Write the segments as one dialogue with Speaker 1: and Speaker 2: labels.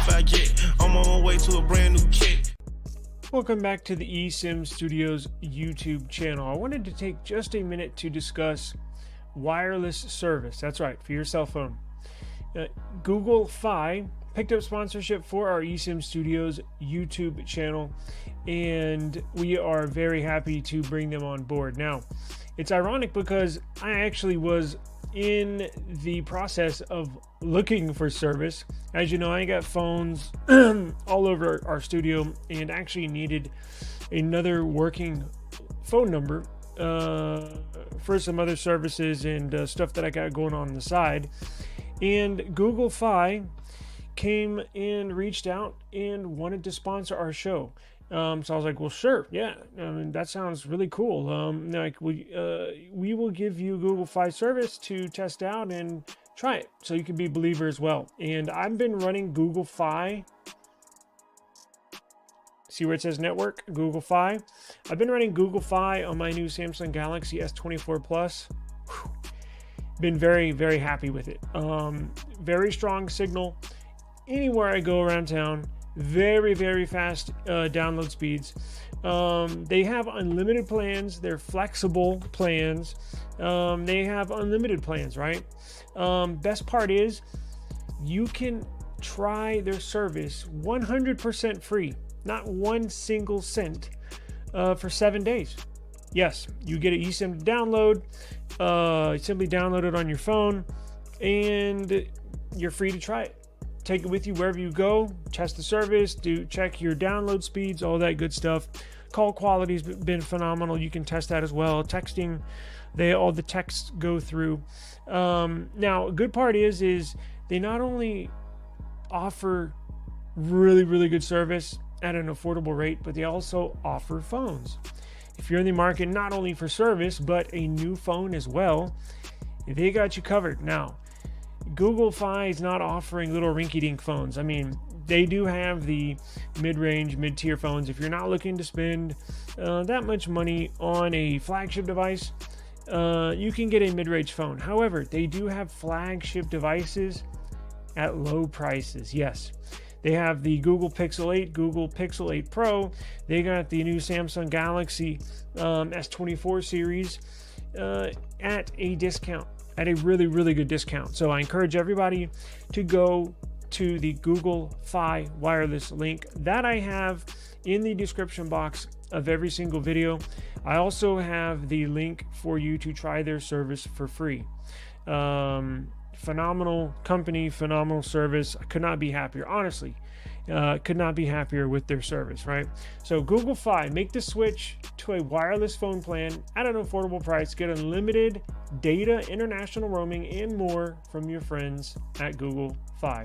Speaker 1: I get. I'm on my way to a brand new kit.
Speaker 2: Welcome back to the eSIM Studios YouTube channel. I wanted to take just a minute to discuss wireless service. That's right, for your cell phone. Google Fi picked up sponsorship for our eSIM Studios YouTube channel, and we are very happy to bring them on board. Now, it's ironic because I actually was in the process of looking for service. As you know, I got phones all over our studio and actually needed another working phone number for some other services and stuff that I got going on the side. And Google Fi came and reached out and wanted to sponsor our show. So I was like, well, sure, yeah, that sounds really cool. We will give you Google Fi service to test out and try it, so you can be a believer as well. And I've been running Google Fi. See where it says network, Google Fi. I've been running Google Fi on my new Samsung Galaxy S24 Plus. Been very, very happy with it. Very strong signal anywhere I go around town. Very, very fast download speeds. They have unlimited plans. They're flexible plans. They have unlimited plans, right? Best part is you can try their service 100% free, not one single cent, for 7 days. Yes, you get an eSIM to download. Simply download it on your phone, and you're free to try it. Take it with you wherever you go, test the service, check your download speeds, all that good stuff. Call quality's been phenomenal. You can test that as well. Texting, all the texts go through. Now, a good part is they not only offer really, really good service at an affordable rate, but they also offer phones. If you're in the market not only for service, but a new phone as well, they got you covered. Now, Google Fi is not offering little rinky-dink phones. I mean, they do have the mid-range, mid-tier phones. If you're not looking to spend that much money on a flagship device, you can get a mid-range phone. However, they do have flagship devices at low prices. Yes, they have the Google Pixel 8, Google Pixel 8 Pro. They got the new Samsung Galaxy S24 series at a discount. At a really, really good discount. So I encourage everybody to go to the Google Fi wireless link that I have in the description box of every single video. I also have the link for you to try their service for free. Phenomenal company, phenomenal service. I could not be happier, honestly. Could not be happier with their service, right? So Google Fi, make the switch to a wireless phone plan at an affordable price. Get unlimited data, international roaming, and more from your friends at Google Fi.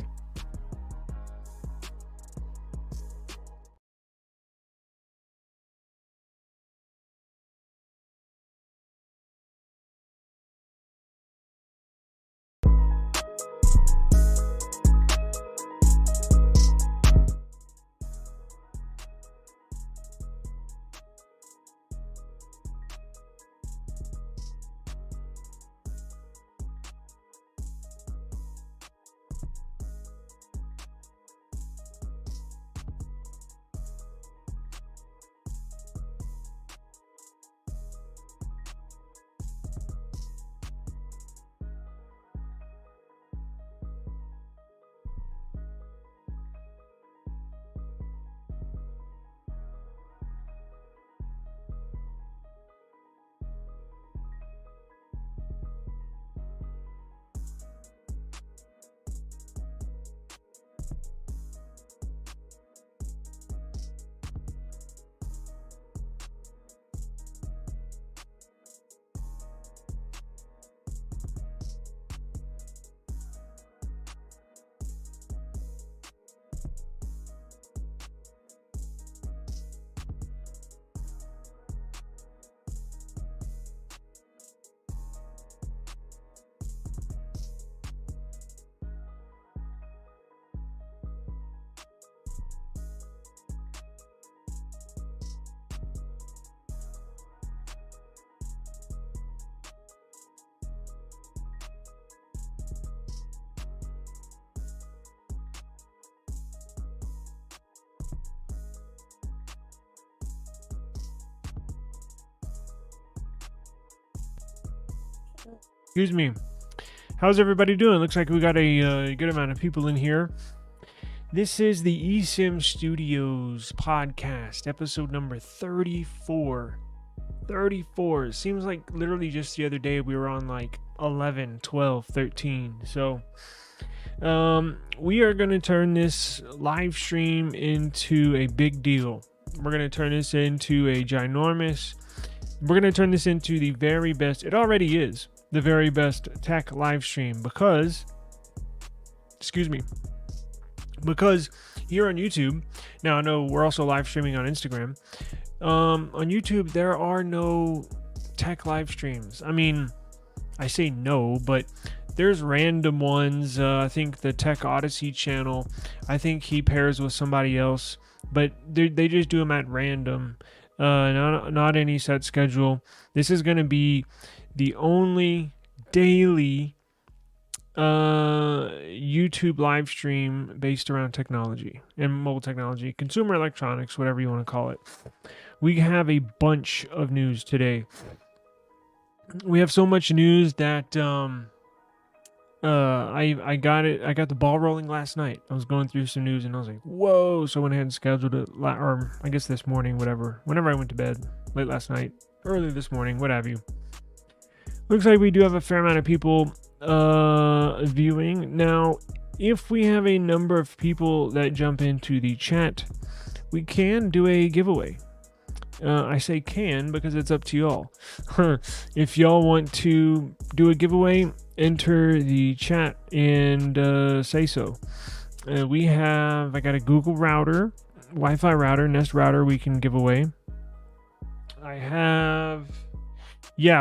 Speaker 2: Excuse me. How's everybody doing? Looks like we got a good amount of people in here. This is the eSIM Studios podcast, episode number 34. 34. It seems like literally just the other day we were on like 11, 12, 13. So we are going to turn this live stream into a big deal. We're going to turn this into a ginormous. We're going to turn this into the very best. It already is the very best tech live stream because here on YouTube, now I know we're also live streaming on Instagram. On YouTube, there are no tech live streams. I mean, I say no, but there's random ones. I think the Tech Odyssey channel, I think he pairs with somebody else, but they just do them at random, not any set schedule. This is going to be the only daily YouTube live stream based around technology and mobile technology, consumer electronics, whatever you want to call it. We have a bunch of news today. We have so much news that I got the ball rolling last night. I was going through some news and I was like, whoa. So I went ahead and scheduled it, or I guess this morning, whenever I went to bed, late last night, early this morning, what have you. Looks like we do have a fair amount of people viewing. Now, if we have a number of people that jump into the chat, we can do a giveaway. I say can because it's up to y'all. If y'all want to do a giveaway, enter the chat and say so. I got a Google router, Wi-Fi router, Nest router we can give away.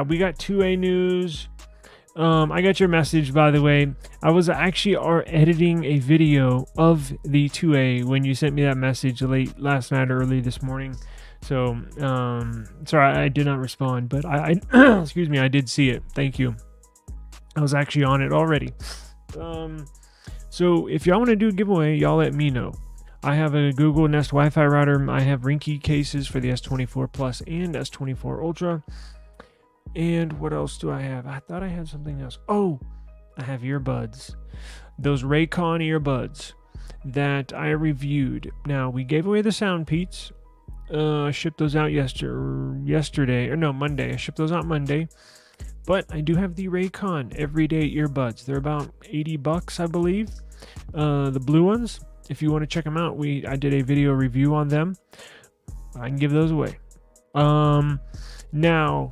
Speaker 2: We got 2A news. I got your message, by the way. I was actually editing a video of the 2A when you sent me that message late last night or early this morning. So, sorry, I did not respond, but I excuse me, I did see it. Thank you. I was actually on it already. So if y'all want to do a giveaway, y'all let me know. I have a Google Nest Wi-Fi router. I have Rinky cases for the S24 Plus and S24 Ultra. And what else do I have? I thought I had something else. Oh, I have earbuds. Those Raycon earbuds that I reviewed. Now, we gave away the Sound Peats. I shipped those out Monday. I shipped those out Monday. But I do have the Raycon everyday earbuds. They're about $80, I believe. The blue ones, if you want to check them out, I did a video review on them. I can give those away. Now,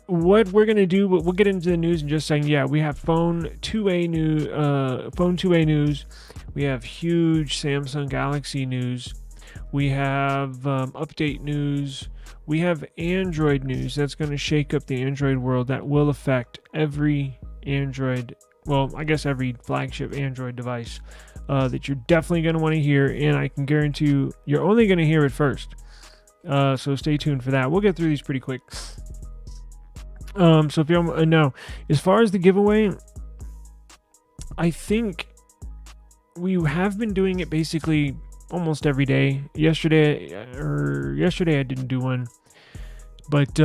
Speaker 2: what we're gonna do, we'll get into the news in just a second. Yeah, we have phone 2A news. We have huge Samsung Galaxy news. We have update news. We have Android news that's going to shake up the Android world. That will affect every Android, well, I guess every flagship Android device that you're definitely going to want to hear. And I can guarantee you're only going to hear it first. So stay tuned for that. We'll get through these pretty quick. So if you know, as far as the giveaway, I think we have been doing it basically almost every day. Yesterday I didn't do one, but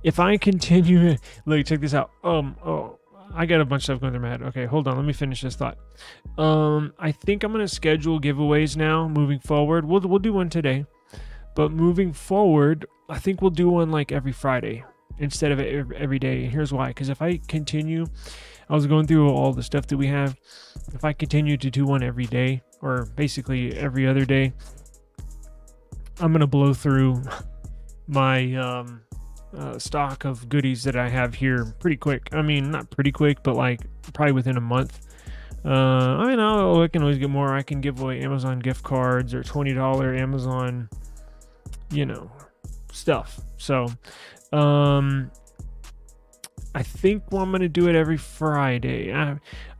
Speaker 2: if I continue, look, check this out. I got a bunch of stuff going through my head. Okay, hold on, let me finish this thought. I think I'm gonna schedule giveaways now moving forward. We'll do one today, but moving forward, I think we'll do one like every Friday instead of every day. And here's why: because if I continue, I was going through all the stuff that we have. If I continue to do one every day, or basically every other day, I'm going to blow through my stock of goodies that I have here pretty quick. I mean, not pretty quick, but like probably within a month. I can always get more. I can give away Amazon gift cards or $20 Amazon, stuff. So, I think I'm going to do it every Friday.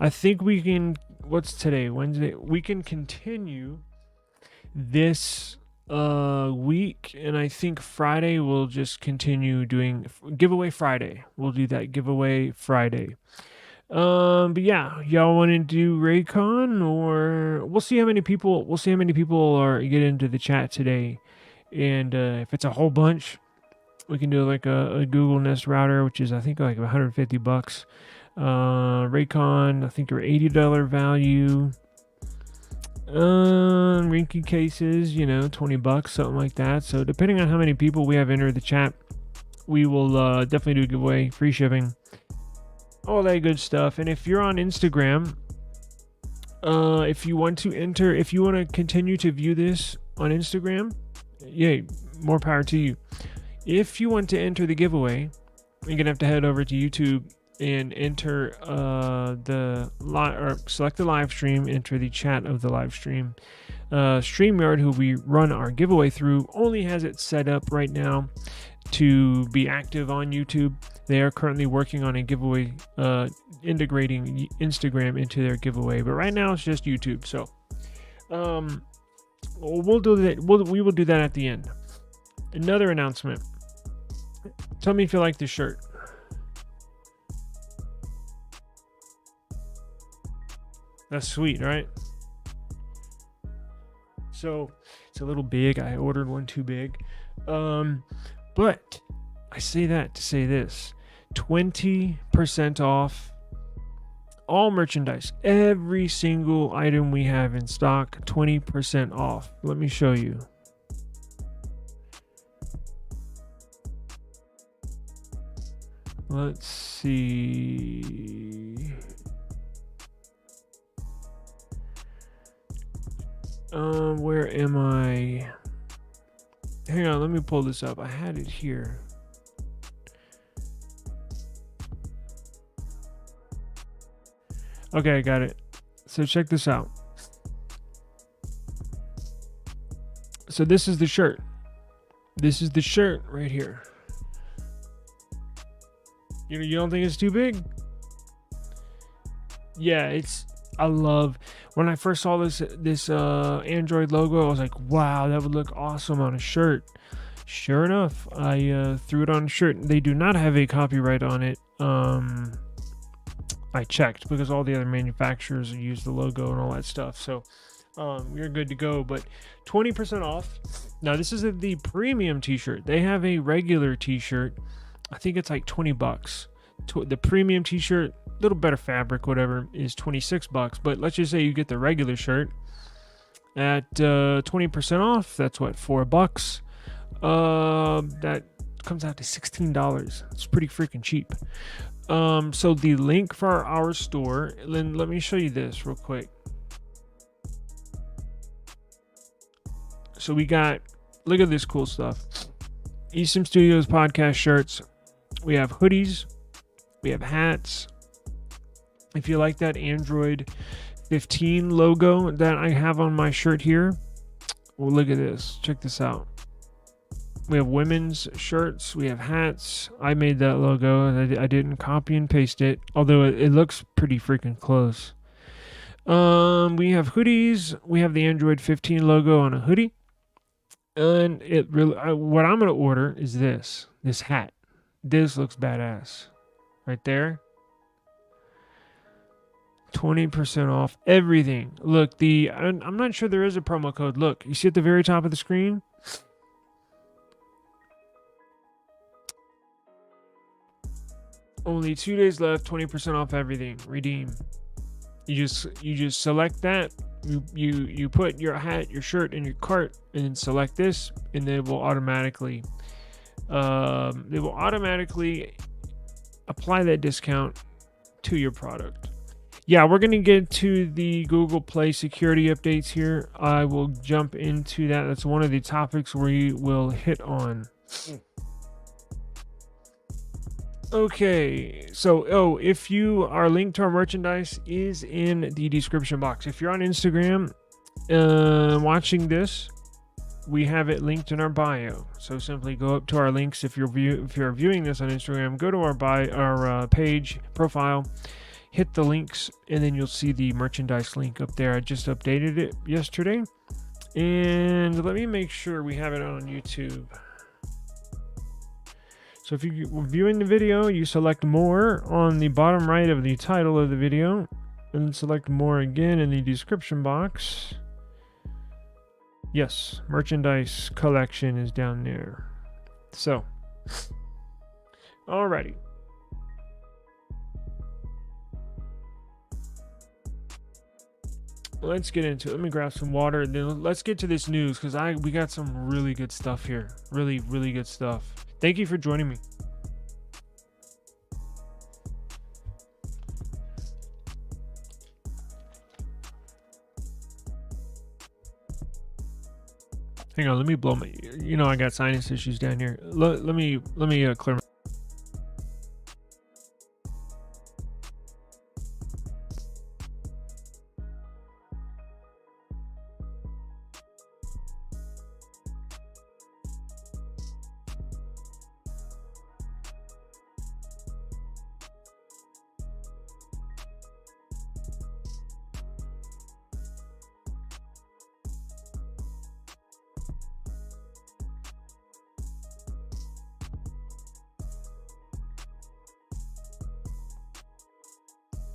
Speaker 2: I think we can, what's today? Wednesday. We can continue this week, and I think Friday we'll just continue doing giveaway Friday. We'll do that giveaway Friday. But yeah, y'all want to do Raycon, or we'll see how many people are get into the chat today, and if it's a whole bunch, We can do like a Google Nest router, which is I think like $150. Raycon, I think are $80 value. Rinky cases, you know, $20, something like that. So depending on how many people we have enter the chat, we will definitely do a giveaway, free shipping, all that good stuff. And if you're on Instagram, if you want to continue to view this on Instagram, yay, more power to you. If you want to enter the giveaway, you're gonna have to head over to YouTube and enter select the live stream, enter the chat of the live stream. StreamYard, who we run our giveaway through, only has it set up right now to be active on YouTube. They are currently working on a giveaway, integrating Instagram into their giveaway, but right now it's just YouTube. So we'll do that. We will do that at the end. Another announcement. Tell me if you like this shirt. That's sweet, right? So it's a little big. I ordered one too big. But I say that to say this: 20% off all merchandise. Every single item we have in stock, 20% off. Let me show you. Let's see. Where am I? Hang on, let me pull this up. I had it here. Okay, I got it. So check this out. So this is the shirt. This is the shirt right here. You don't think it's too big? Yeah, I love, when I first saw this Android logo, I was like, wow, that would look awesome on a shirt. Sure enough, I threw it on a shirt. They do not have a copyright on it. I checked because all the other manufacturers use the logo and all that stuff. So we're good to go. But 20% off. Now this is the premium t-shirt. They have a regular t-shirt. I think it's like $20. The premium t-shirt, a little better fabric, whatever, is $26. But let's just say you get the regular shirt at 20% off. That's what, $4. That comes out to $16. It's pretty freaking cheap. So the link for our store, let me show you this real quick. So we got, look at this cool stuff. eSIM Studios podcast shirts. We have hoodies. We have hats. If you like that Android 15 logo that I have on my shirt here, well, look at this. Check this out. We have women's shirts. We have hats. I made that logo. I didn't copy and paste it, although it looks pretty freaking close. We have hoodies. We have the Android 15 logo on a hoodie. And it really, what I'm going to order is this hat. This looks badass. Right there. 20% off everything. Look, I'm not sure there is a promo code. Look, you see at the very top of the screen? Only 2 days left, 20% off everything. Redeem. You just select that. You put your hat, your shirt in your cart, and then select this, and they will automatically apply that discount to your product. Yeah, we're going to get to the Google Play security updates here. I will jump into that. That's one of the topics we will hit on. Okay, so if you are linked to our merchandise is in the description box. If you're on Instagram watching this, we have it linked in our bio. So simply go up to our links. If you're viewing this on Instagram, go to our page profile, hit the links, and then you'll see the merchandise link up there. I just updated it yesterday, and let me make sure we have it on YouTube. So if you're viewing the video, you select more on the bottom right of the title of the video, and then select more again in the description box. Yes, merchandise collection is down there. So Alrighty. Let's get into it. Let me grab some water, and then let's get to this news, because we got some really good stuff here. Really, really good stuff. Thank you for joining me. Hang on, let me blow my. You know, I got sinus issues down here. Let me clear.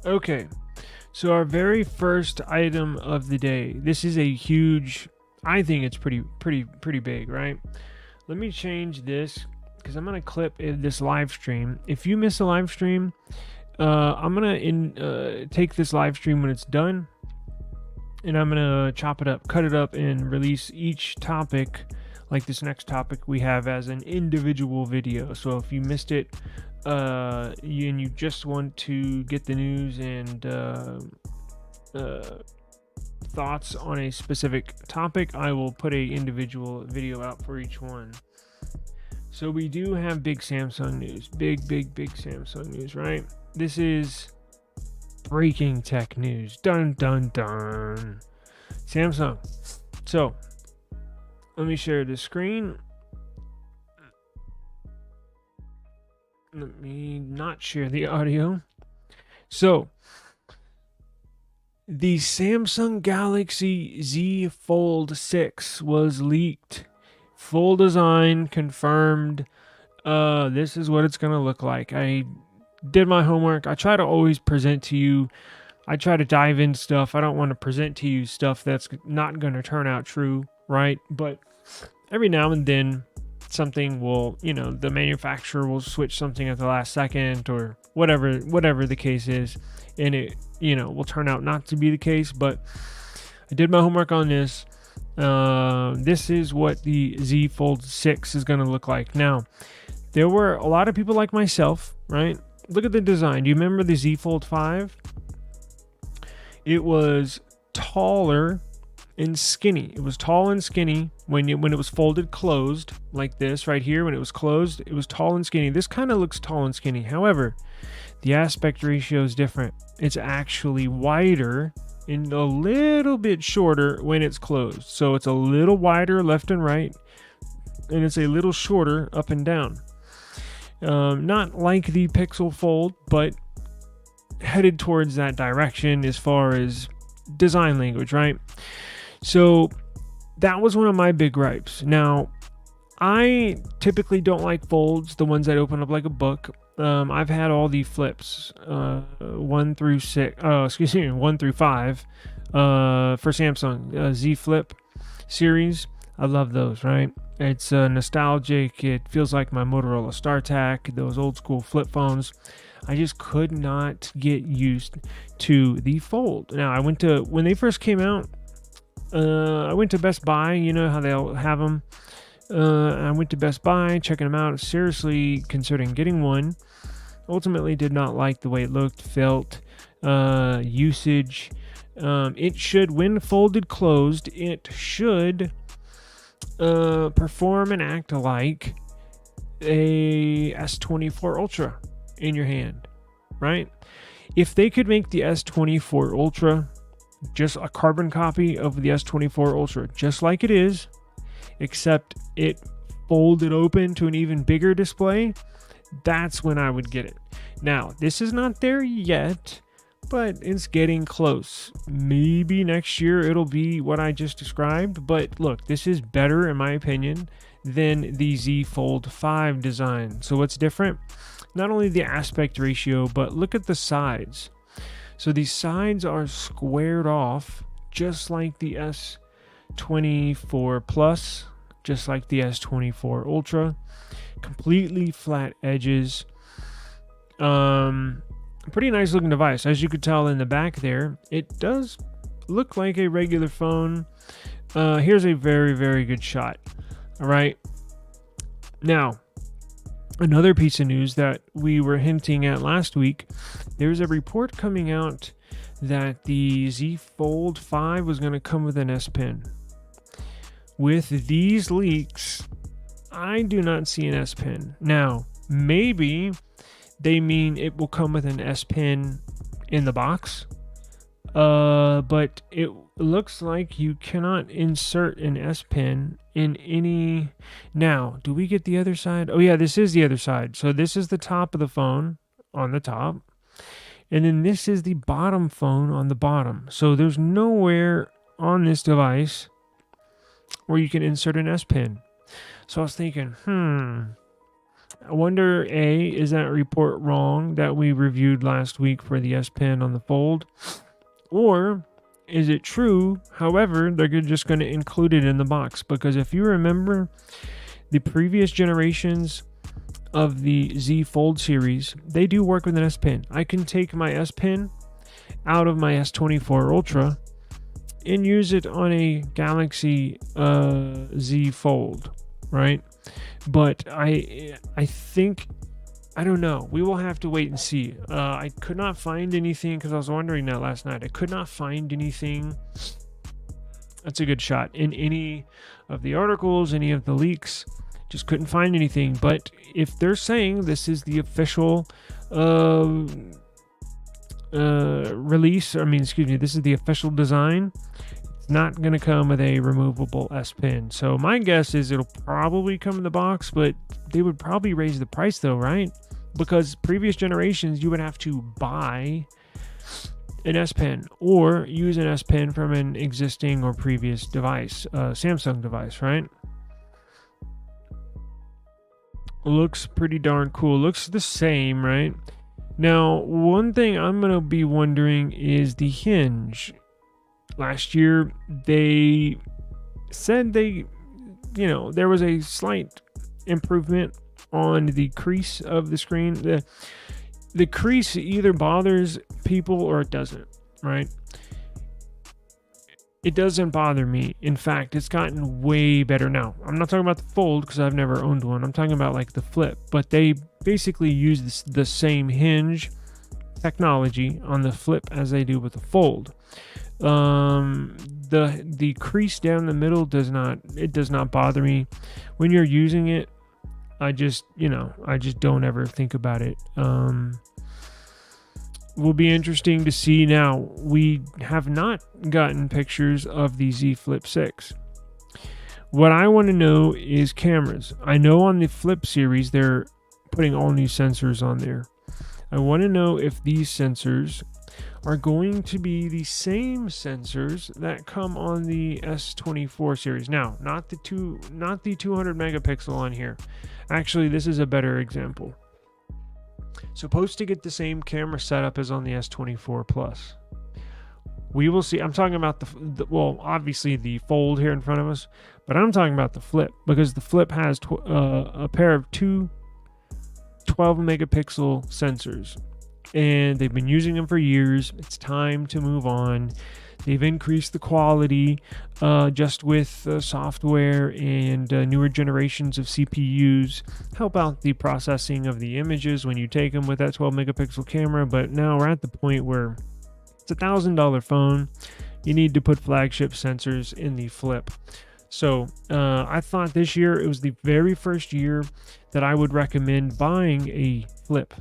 Speaker 2: Okay, so our very first item of the day. This is a huge. I think it's pretty big, right? Let me change this, because I'm gonna clip this live stream. If you miss a live stream, I'm gonna take this live stream when it's done, and I'm gonna chop it up, cut it up, and release each topic, like this next topic we have, as an individual video. So if you missed it, and you just want to get the news and thoughts on a specific topic, I will put a individual video out for each one. So we do have big Samsung news, big Samsung news, right? This is breaking tech news. Dun dun dun. Samsung. So let me share the screen. Let me not share the audio. So, the Samsung Galaxy Z Fold 6 was leaked. Full design confirmed. This is what it's going to look like. I did my homework. I try to always present to you. I try to dive in stuff. I don't want to present to you stuff that's not going to turn out true, right? But every now and then, something will, the manufacturer will switch something at the last second, or whatever the case is, and it, will turn out not to be the case. But I did my homework on this. This is what the Z Fold 6 is going to look like. Now, there were a lot of people like myself, right? Look at the design. Do you remember the Z Fold 5? It was taller and skinny. It was tall and skinny when it was folded closed, like this right here. When it was closed, it was tall and skinny. This kind of looks tall and skinny. However, the aspect ratio is different. It's actually wider and a little bit shorter when it's closed. So it's a little wider left and right, and it's a little shorter up and down. Not like the Pixel Fold, but headed towards that direction as far as design language, right? So that was one of my big gripes. Now, I typically don't like folds, the ones that open up like a book. I've had all the flips, 1 through 5, for Samsung, Z Flip series. I love those, right? It's nostalgic. It feels like my Motorola StarTAC, those old school flip phones. I just could not get used to the fold. Now, when they first came out, I went to Best Buy. You know how they'll have them. I went to Best Buy, checking them out, seriously considering getting one. Ultimately did not like the way it looked, felt, usage. It should, when folded closed, it should perform and act like a S24 Ultra in your hand, right? If they could make the S24 Ultra just a carbon copy of the S24 Ultra, just like it is, except it folded open to an even bigger display, that's when I would get it. Now, this is not there yet, but it's getting close. Maybe next year it'll be what I just described, but look, this is better, in my opinion, than the Z Fold 5 design. So what's different? Not only the aspect ratio, but look at the sides. So these sides are squared off, just like the S24 Plus just like the S24 Ultra. Completely flat edges. Pretty nice looking device. As you could tell in the back there, it does look like a regular phone. Here's a very, very good shot. All right. Now, another piece of news that we were hinting at last week, there's a report coming out that the Z Fold 5 was going to come with an S Pen. With these leaks, I do not see an S Pen. Now, maybe they mean it will come with an S Pen in the box. But it looks like you cannot insert an S Pen in any... Now, do we get the other side? Oh yeah, this is the other side. So this is the top of the phone on the top. And then this is the bottom phone on the bottom. So there's nowhere on this device where you can insert an S Pen. So I was thinking, I wonder, A, is that report wrong that we reviewed last week for the S Pen on the Fold? Or is it true, however, they're just going to include it in the box? Because if you remember, the previous generations of the Z Fold series, they do work with an S Pen. I can take my S Pen out of my S24 Ultra and use it on a Galaxy Z Fold, right? But I think, I don't know. We will have to wait and see. I could not find anything, because I was wondering that last night. I could not find anything. That's a good shot. In any of the articles, any of the leaks, just couldn't find anything. But if they're saying this is the official release, this is the official design, it's not going to come with a removable S Pen. So my guess is it'll probably come in the box, but they would probably raise the price though, right? Because previous generations, you would have to buy an S Pen or use an S Pen from an existing or previous device, Samsung device, right? Looks pretty darn cool. Looks the same, right? Now, one thing I'm going to be wondering is the hinge. Last year, they said there was a slight improvement on the crease of the screen. The crease either bothers people or it doesn't, right? It doesn't bother me. In fact, it's gotten way better now. I'm not talking about the Fold because I've never owned one. I'm talking about like the Flip. But they basically use the same hinge technology on the Flip as they do with the Fold. The crease down the middle does not bother me. When you're using it, I just don't ever think about it. Will be interesting to see. Now, we have not gotten pictures of the Z Flip 6. What I want to know is cameras. I know on the Flip series, they're putting all new sensors on there. I want to know if these sensors are going to be the same sensors that come on the S24 series. Now, not the 200 megapixel on here. Actually, this is a better example. Supposed to get the same camera setup as on the S24 Plus. We will see. I'm talking about obviously the Fold here in front of us, but I'm talking about the Flip, because the Flip has a pair of two 12 megapixel sensors, and they've been using them for years. It's time to move on. They've increased the quality just with software, and newer generations of CPUs help out the processing of the images when you take them with that 12 megapixel camera. But now we're at the point where it's $1,000 phone. You need to put flagship sensors in the Flip. So I thought this year, it was the very first year that I would recommend buying a Flip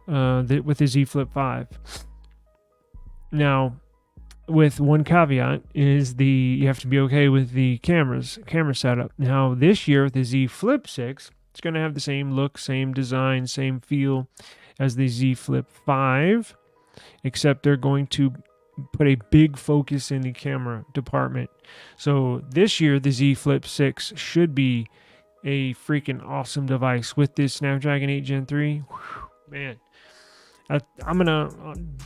Speaker 2: with the Z Flip 5. Now, with one caveat, is you have to be okay with the camera setup. Now, this year with the Z Flip 6, it's going to have the same look, same design, same feel as the Z Flip 5, except they're going to put a big focus in the camera department. So this year, the Z Flip 6 should be a freaking awesome device with this Snapdragon 8 Gen 3. Whew, man. I'm gonna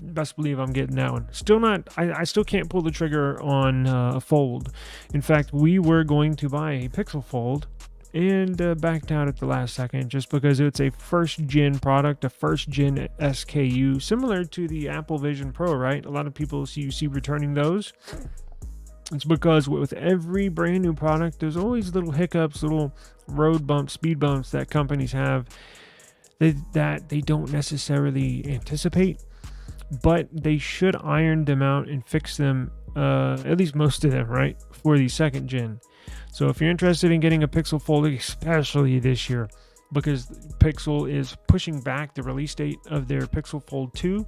Speaker 2: best believe I'm getting that one. Still not. I still can't pull the trigger on a Fold. In fact, we were going to buy a Pixel Fold and backed out at the last second just because it's a first gen product, a first gen SKU, similar to the Apple Vision Pro, right? A lot of people you see returning those. It's because with every brand new product, there's always little hiccups, little road bumps, speed bumps that companies have that they don't necessarily anticipate, but they should iron them out and fix them, at least most of them, right, for the second gen. So if you're interested in getting a Pixel Fold, especially this year, because Pixel is pushing back the release date of their Pixel Fold 2,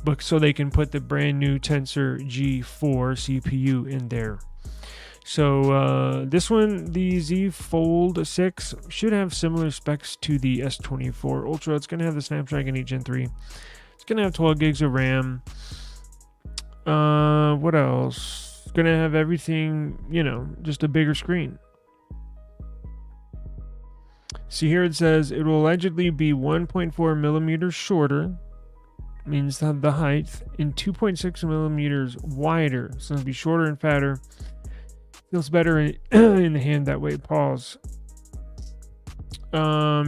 Speaker 2: but so they can put the brand new Tensor G4 CPU in there. So this one, the Z Fold 6, should have similar specs to the S24 Ultra. It's going to have the Snapdragon 8 Gen 3. It's going to have 12 gigs of RAM. What else? It's going to have everything, just a bigger screen. See here it says it will allegedly be 1.4 millimeters shorter, means the height, and 2.6 millimeters wider. So it'll be shorter and fatter. Feels better in the hand that way. Pause.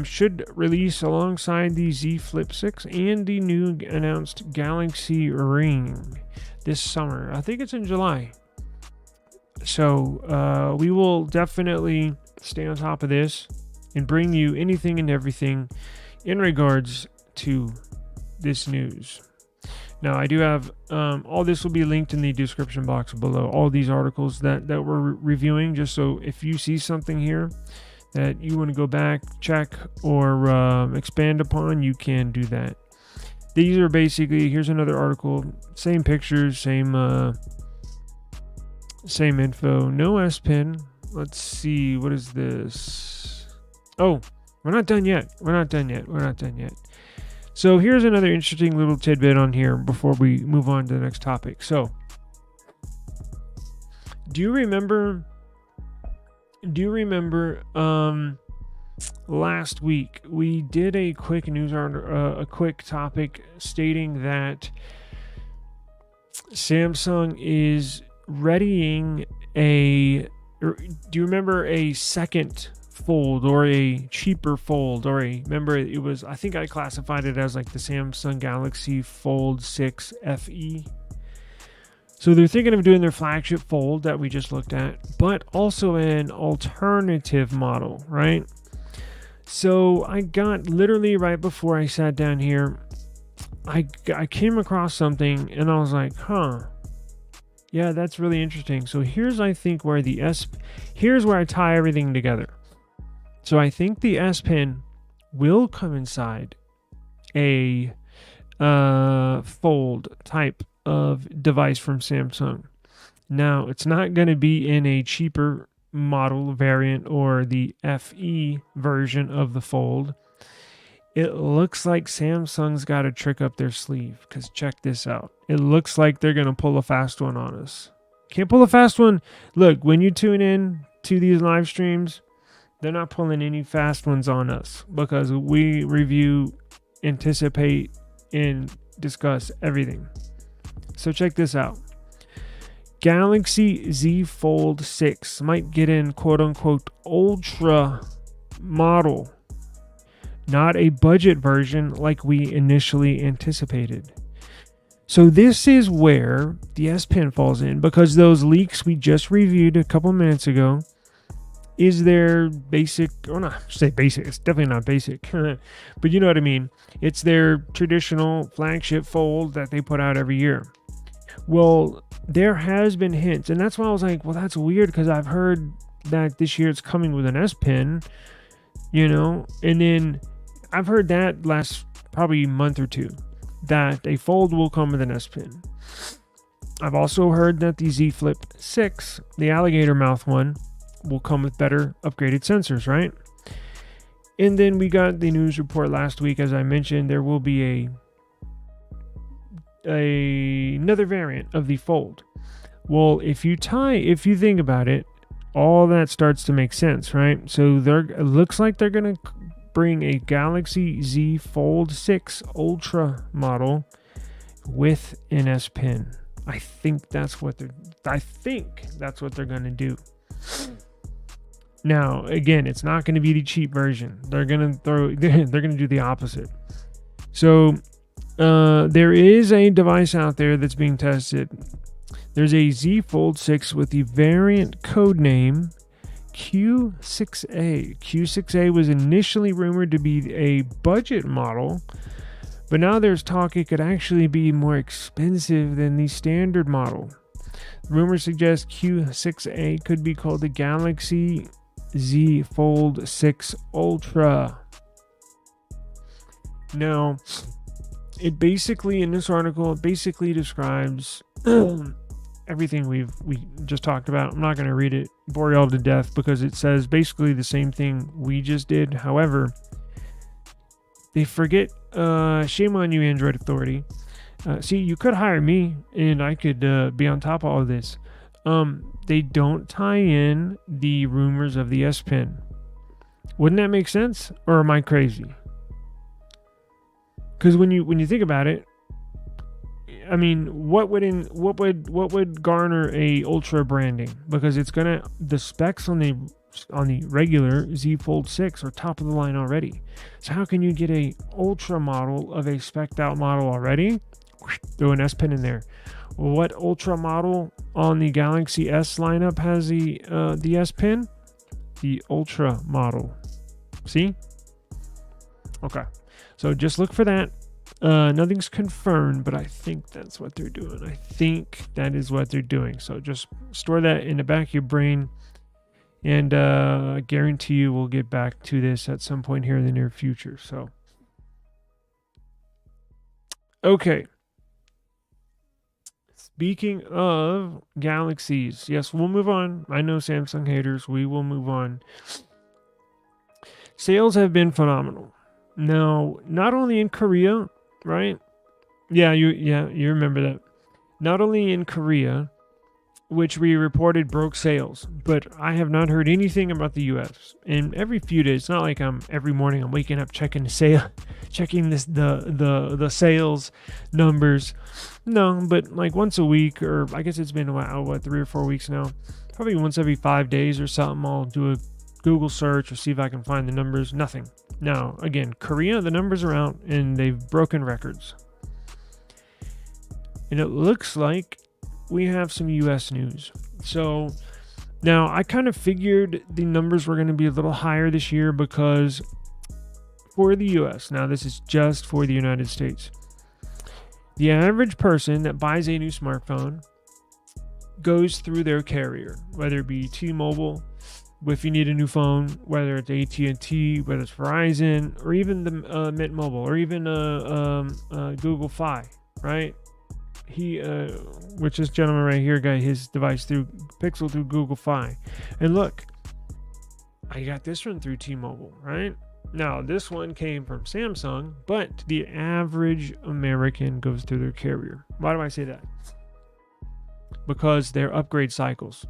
Speaker 2: Should release alongside the Z Flip 6 and the new announced Galaxy Ring this summer. I think it's in July. So we will definitely stay on top of this and bring you anything and everything in regards to this news. Now, I do have all this will be linked in the description box below. All these articles that we're reviewing, just so if you see something here that you want to go back, check, or expand upon, you can do that. These are basically, here's another article, same pictures, same info, no S Pen. Let's see, what is this? Oh, we're not done yet. So here's another interesting little tidbit on here before we move on to the next topic. So, do you remember last week we did a quick news a quick topic stating that Samsung is readying do you remember a second Fold or a cheaper Fold, or remember it was, I think I classified it as like the Samsung Galaxy Fold 6 FE. So they're thinking of doing their flagship Fold that we just looked at, but also an alternative model, right? So I got literally right before I sat down here, I came across something and I was like, yeah, that's really interesting. So here's, I think, where here's where I tie everything together. So I think the S Pen will come inside a Fold type of device from Samsung. Now, it's not going to be in a cheaper model variant or the FE version of the Fold. It looks like Samsung's got a trick up their sleeve, because check this out. It looks like they're going to pull a fast one on us. Can't pull a fast one. Look, when you tune in to these live streams, they're not pulling any fast ones on us because we review, anticipate, and discuss everything. So check this out. Galaxy Z Fold 6 might get in quote-unquote ultra model, not a budget version like we initially anticipated. So this is where the S Pen falls in, because those leaks we just reviewed a couple minutes ago is their basic, or not say basic, it's definitely not basic, but you know what I mean. It's their traditional flagship Fold that they put out every year. Well, there has been hints, and that's why I was like, well, that's weird, because I've heard that this year it's coming with an S Pen, and then I've heard that last probably month or two, that a Fold will come with an S Pen. I've also heard that the Z Flip 6, the alligator mouth one, will come with better upgraded sensors, right? And then we got the news report last week, as I mentioned, there will be another variant of the Fold. Well, if you think about it, all that starts to make sense, right? So it looks like they're gonna bring a Galaxy Z Fold 6 Ultra model with an S Pen. I think that's what they're going to do. Now, again, it's not going to be the cheap version. They're going to do the opposite. So, there is a device out there that's being tested. There's a Z Fold 6 with the variant code name Q6A. Q6A was initially rumored to be a budget model, but now there's talk it could actually be more expensive than the standard model. Rumors suggest Q6A could be called the Galaxy Z Fold 6 Ultra. Now, it basically, in this article, it basically describes everything we just talked about. I'm not going to read it, bore y'all to death, because it says basically the same thing we just did. However, they forget, shame on you, Android Authority. See, you could hire me and I could be on top of all of this. They don't tie in the rumors of the S Pen. Wouldn't that make sense? Or am I crazy? Because when you think about it, I mean, what would garner a Ultra branding? Because it's the specs on the regular Z Fold 6 are top of the line already. So how can you get a Ultra model of a spec'd out model already? Throw an S Pen in there. What Ultra model on the Galaxy S lineup has the S Pen? The Ultra model. See? Okay. So just look for that. Nothing's confirmed, but I think that's what they're doing. I think that is what they're doing. So just store that in the back of your brain. And I guarantee you we'll get back to this at some point here in the near future. So, okay. Speaking of Galaxies, yes, we'll move on. I know Samsung haters. We will move on. Sales have been phenomenal. Now, not only in Korea, right? Yeah, you remember that. Not only in Korea, which we reported broke sales, but I have not heard anything about the US. And every few days, it's not like every morning I'm waking up checking the sales numbers. No, but like once a week, or I guess it's been a while, 3 or 4 weeks now. Probably once every 5 days or something, I'll do a Google search or see if I can find the numbers. Nothing. Now, again, Korea, the numbers are out and they've broken records. And it looks like we have some US news. So now I kind of figured the numbers were going to be a little higher this year because for the US, now this is just for the United States, the average person that buys a new smartphone goes through their carrier, whether it be T-Mobile, if you need a new phone, whether it's at&t, whether it's Verizon, or even the Mint Mobile, or even Google Fi, right? Which this gentleman right here got his device through Pixel through Google Fi. And look, I got this one through T-Mobile, right? Now, this one came from Samsung, but the average American goes through their carrier. Why do I say that? Because they're upgrade cycles.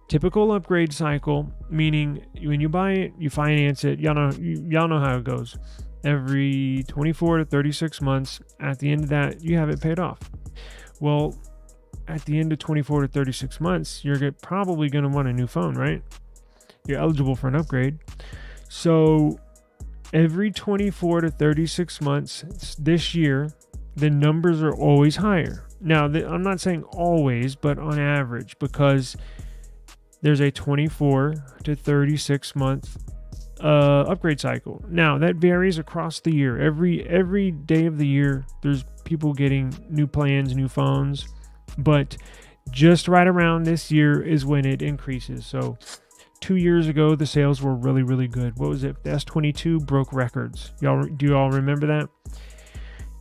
Speaker 2: Typical upgrade cycle, meaning when you buy it, you finance it. Y'all know how it goes. Every 24 to 36 months, at the end of that, you have it paid off. Well, at the end of 24 to 36 months, you're probably going to want a new phone, right? You're eligible for an upgrade. So every 24 to 36 months this year, the numbers are always higher. Now, I'm not saying always, but on average, because there's a 24 to 36 month upgrade cycle. Now, that varies across the year. Every day of the year, there's people getting new plans, new phones. But just right around this year is when it increases. So 2 years ago, the sales were really, really good. What was it? The S22 broke records. Do you all remember that?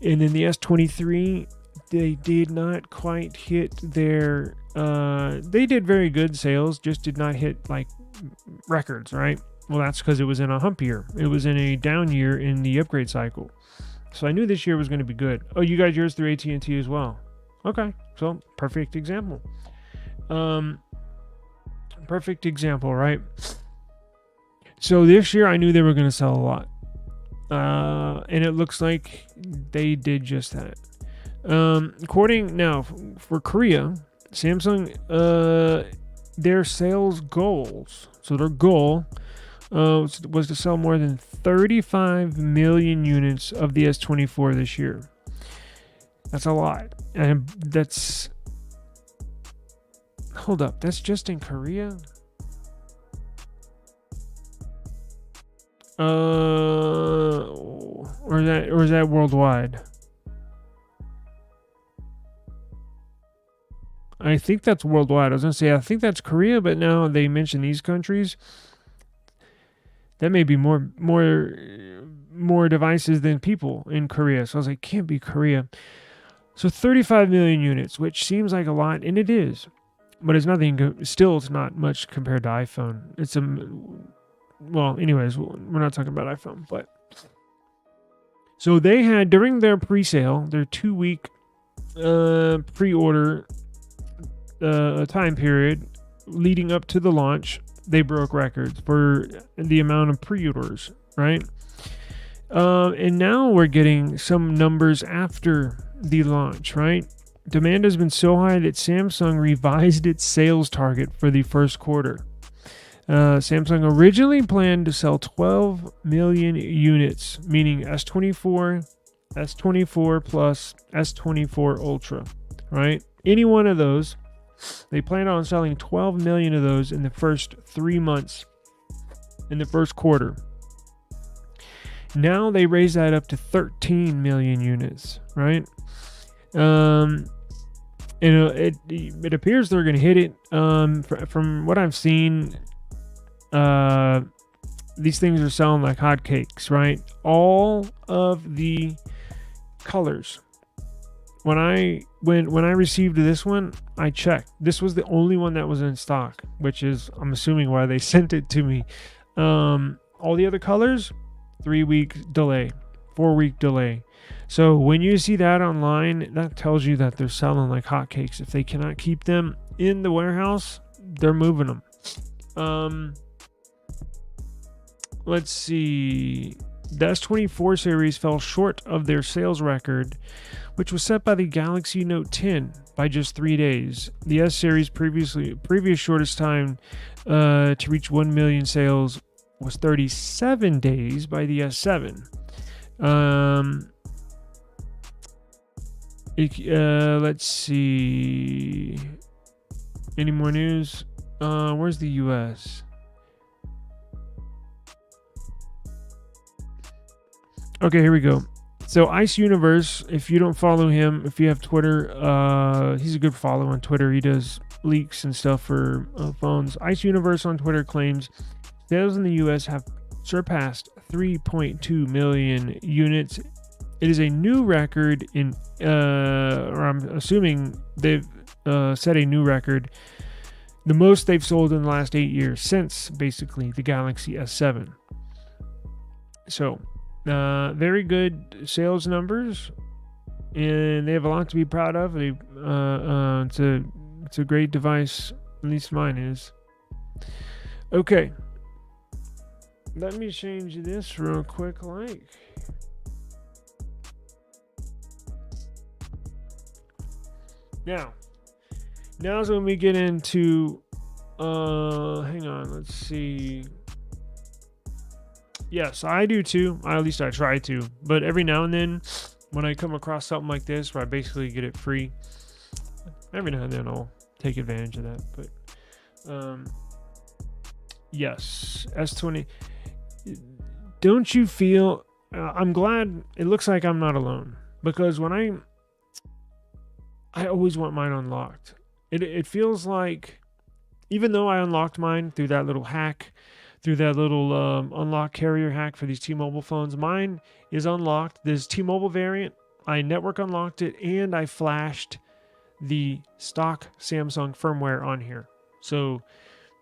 Speaker 2: And then the S23, they did not quite hit their... they did very good sales, just did not hit like records, right? Well, that's because it was in a hump year. It was in a down year in the upgrade cycle. So I knew this year was going to be good. Oh, you got yours through at&t as well. Okay, so perfect example. Perfect example, right? So this year I knew they were going to sell a lot. And it looks like they did just that. According now for Korea, Samsung, their sales goals. So their goal was to sell more than 35 million units of the S24 this year. That's a lot. And that's... Hold up. That's just in Korea? Or is that worldwide? I think that's worldwide. I was going to say, I think that's Korea, but now they mention these countries. That may be more devices than people in Korea. So I was like, can't be Korea. So 35 million units, which seems like a lot, and it is. But it's nothing. Still, it's not much compared to iPhone. It's well, anyways, we're not talking about iPhone, but so they had during their pre-sale, their 2-week pre-order time period leading up to the launch, they broke records for the amount of pre-orders, right? And now we're getting some numbers after the launch, right? Demand has been so high that Samsung revised its sales target for the first quarter. Samsung originally planned to sell 12 million units, meaning S24, S24 Plus, S24 Ultra, right? Any one of those. They planned on selling 12 million of those in the first 3 months, in the first quarter. Now they raised that up to 13 million units, right? It appears they're going to hit it. From what I've seen, these things are selling like hotcakes, right? All of the colors. When I received this one, I checked. This was the only one that was in stock, which is, I'm assuming, why they sent it to me. All the other colors, 3-week delay, 4-week delay. So when you see that online, that tells you that they're selling like hotcakes. If they cannot keep them in the warehouse, they're moving them. Let's see. The S24 series fell short of their sales record, which was set by the Galaxy Note 10 by just 3 days. The S series previous shortest time to reach 1 million sales was 37 days by the S7. Let's see. Any more news? Where's the US? Okay, here we go. So Ice Universe, if you don't follow him, if you have Twitter, he's a good follow on Twitter. He does leaks and stuff for phones. Ice Universe on Twitter claims sales in the US have surpassed 3.2 million units. It is a new record or I'm assuming they've set a new record, the most they've sold in the last 8 years, since basically the Galaxy S7. So very good sales numbers, and they have a lot to be proud of. It's a great device, at least mine is. Okay, let me change this real quick. Now's when we get into hang on, let's see. Yes, I do too. At least I try to. But every now and then, when I come across something like this where I basically get it free, every now and then I'll take advantage of that. But yes, S20. Don't you feel? I'm glad. It looks like I'm not alone, because when I always want mine unlocked. It feels like, even though I unlocked mine through that little hack, through that little unlock carrier hack for these T-Mobile phones, mine is unlocked. This T-Mobile variant, I network unlocked it, and I flashed the stock Samsung firmware on here. So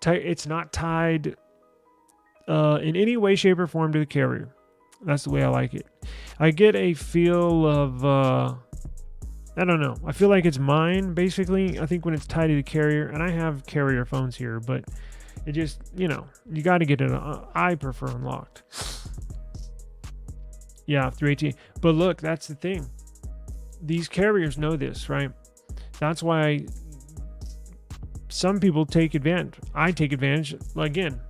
Speaker 2: it's not tied in any way, shape, or form to the carrier. That's the way I like it. I get a feel of... I don't know. I feel like it's mine, basically. I think when it's tied to the carrier, and I have carrier phones here, but it just, you got to get it. I prefer unlocked. Yeah, through AT. But look, that's the thing. These carriers know this, right? That's why some people take advantage. I take advantage again.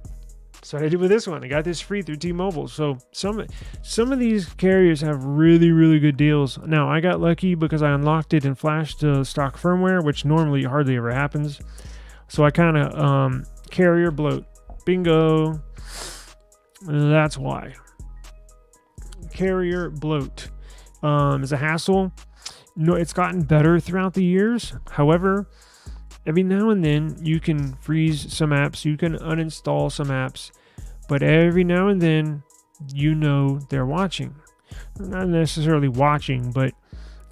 Speaker 2: So I did with this one. I got this free through T-Mobile. So some of these carriers have really, really good deals. Now, I got lucky because I unlocked it and flashed stock firmware, which normally hardly ever happens. So I kind of carrier bloat. Bingo. That's why. Carrier bloat is a hassle. No, it's gotten better throughout the years. However, every now and then you can freeze some apps, you can uninstall some apps, but every now and then you know they're watching. They're not necessarily watching, but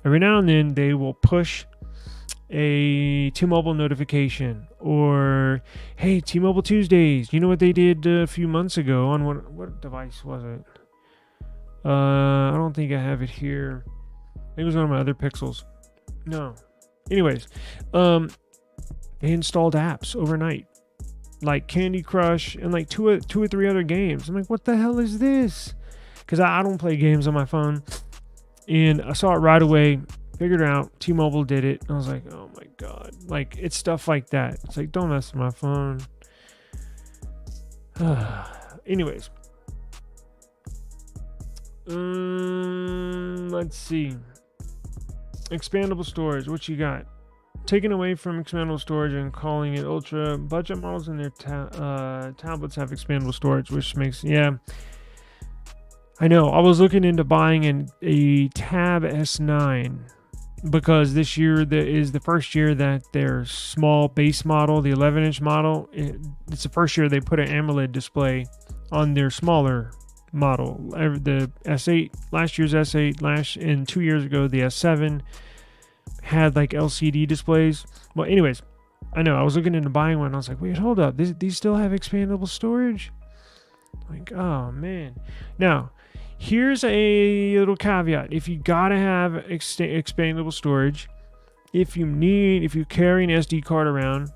Speaker 2: every now and then they will push a T-Mobile notification, or hey, T-Mobile Tuesdays. You know what they did a few months ago on what device was it? I don't think I have it here. I think it was one of my other Pixels. No. Anyways, they installed apps overnight, like Candy Crush and like two or three other games. I'm like, what the hell is this? Because I don't play games on my phone, and I saw it right away. Figured it out. T-Mobile did it. I was like, oh my god! Like, it's stuff like that. It's like, don't mess with my phone. Anyways. Let's see. Expandable storage. What you got? Taken away from expandable storage and calling it ultra. Budget models in their tablets have expandable storage, which makes, yeah. I know. I was looking into buying a Tab S9 because this year is the first year that their small base model, the 11-inch model, it's the first year they put an AMOLED display on their smaller model. The S8, last year's S8, and 2 years ago the S7 had like LCD displays. Well, anyways, I know I was looking into buying one. I was like, wait, hold up, these still have expandable storage? Like, oh man. Now, here's a little caveat. If you gotta have expandable storage, if you carry an SD card around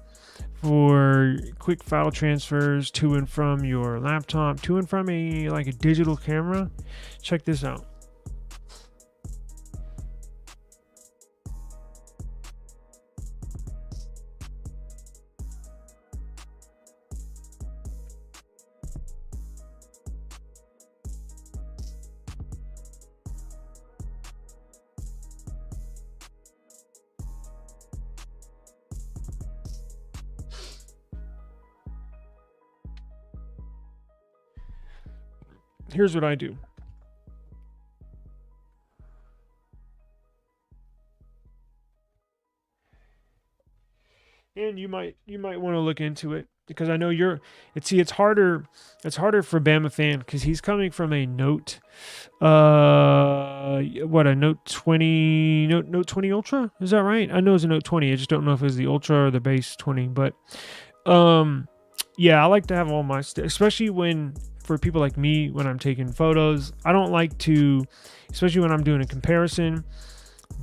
Speaker 2: for quick file transfers to and from your laptop, to and from a digital camera, check this out. Here's what I do. And you might want to look into it, because I know it's harder for Bama Fan because he's coming from a Note Note 20 Ultra, is that right? I know it's a Note 20. I just don't know if it's the Ultra or the base 20, but yeah, I like to have all my especially for people like me, when I'm taking photos, I don't like to, especially when I'm doing a comparison,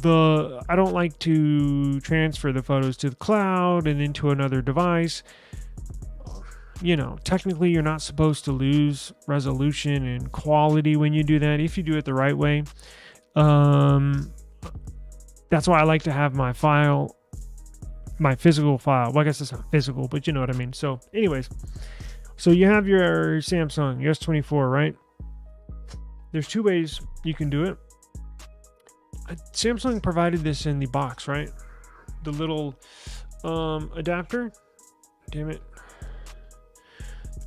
Speaker 2: I don't like to transfer the photos to the cloud and into another device. You know, technically you're not supposed to lose resolution and quality when you do that, if you do it the right way. That's why I like to have my physical file. Well, I guess it's not physical, but you know what I mean. So anyways, so you have your Samsung, your S24, right? There's two ways you can do it. Samsung provided this in the box, right? The little adapter. Damn it.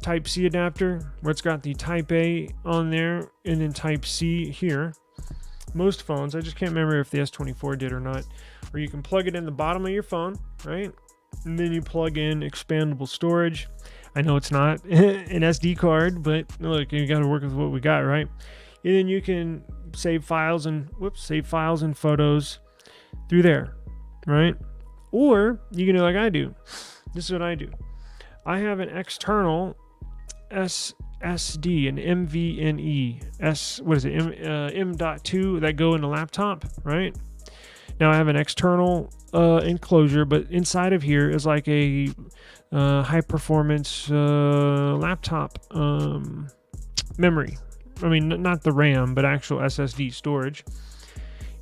Speaker 2: Type-C adapter, where it's got the Type-A on there, and then Type-C here. Most phones, I just can't remember if the S24 did or not. Or you can plug it in the bottom of your phone, right? And then you plug in expandable storage. I know it's not an SD card, but look, you got to work with what we got, right? And then you can save files and photos through there, right? Or you can do like I do. This is what I do. I have an external SSD, an MVNE, M.2 that go in the laptop, right? Now I have an external enclosure, but inside of here is like a high performance laptop memory, I mean, not the RAM, but actual SSD storage.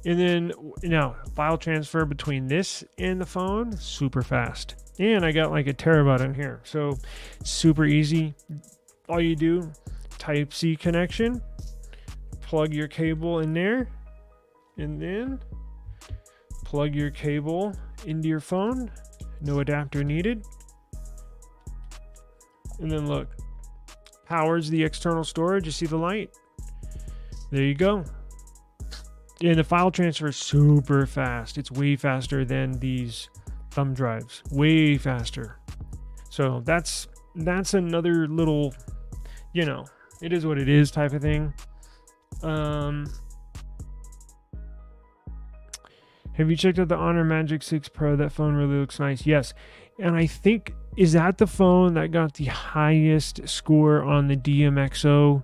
Speaker 2: And then now file transfer between this and the phone, super fast. And I got like a terabyte in here, so super easy. All you do, Type-C connection, plug your cable in there, and then plug your cable into your phone. No adapter needed. And then look, powers the external storage. You see the light? There you go. And the file transfer is super fast. It's way faster than these thumb drives. Way faster. So that's another little, you know, it is what it is type of thing. Have you checked out the Honor Magic 6 Pro? That phone really looks nice. Yes. And I think, is that the phone that got the highest score on the DMXO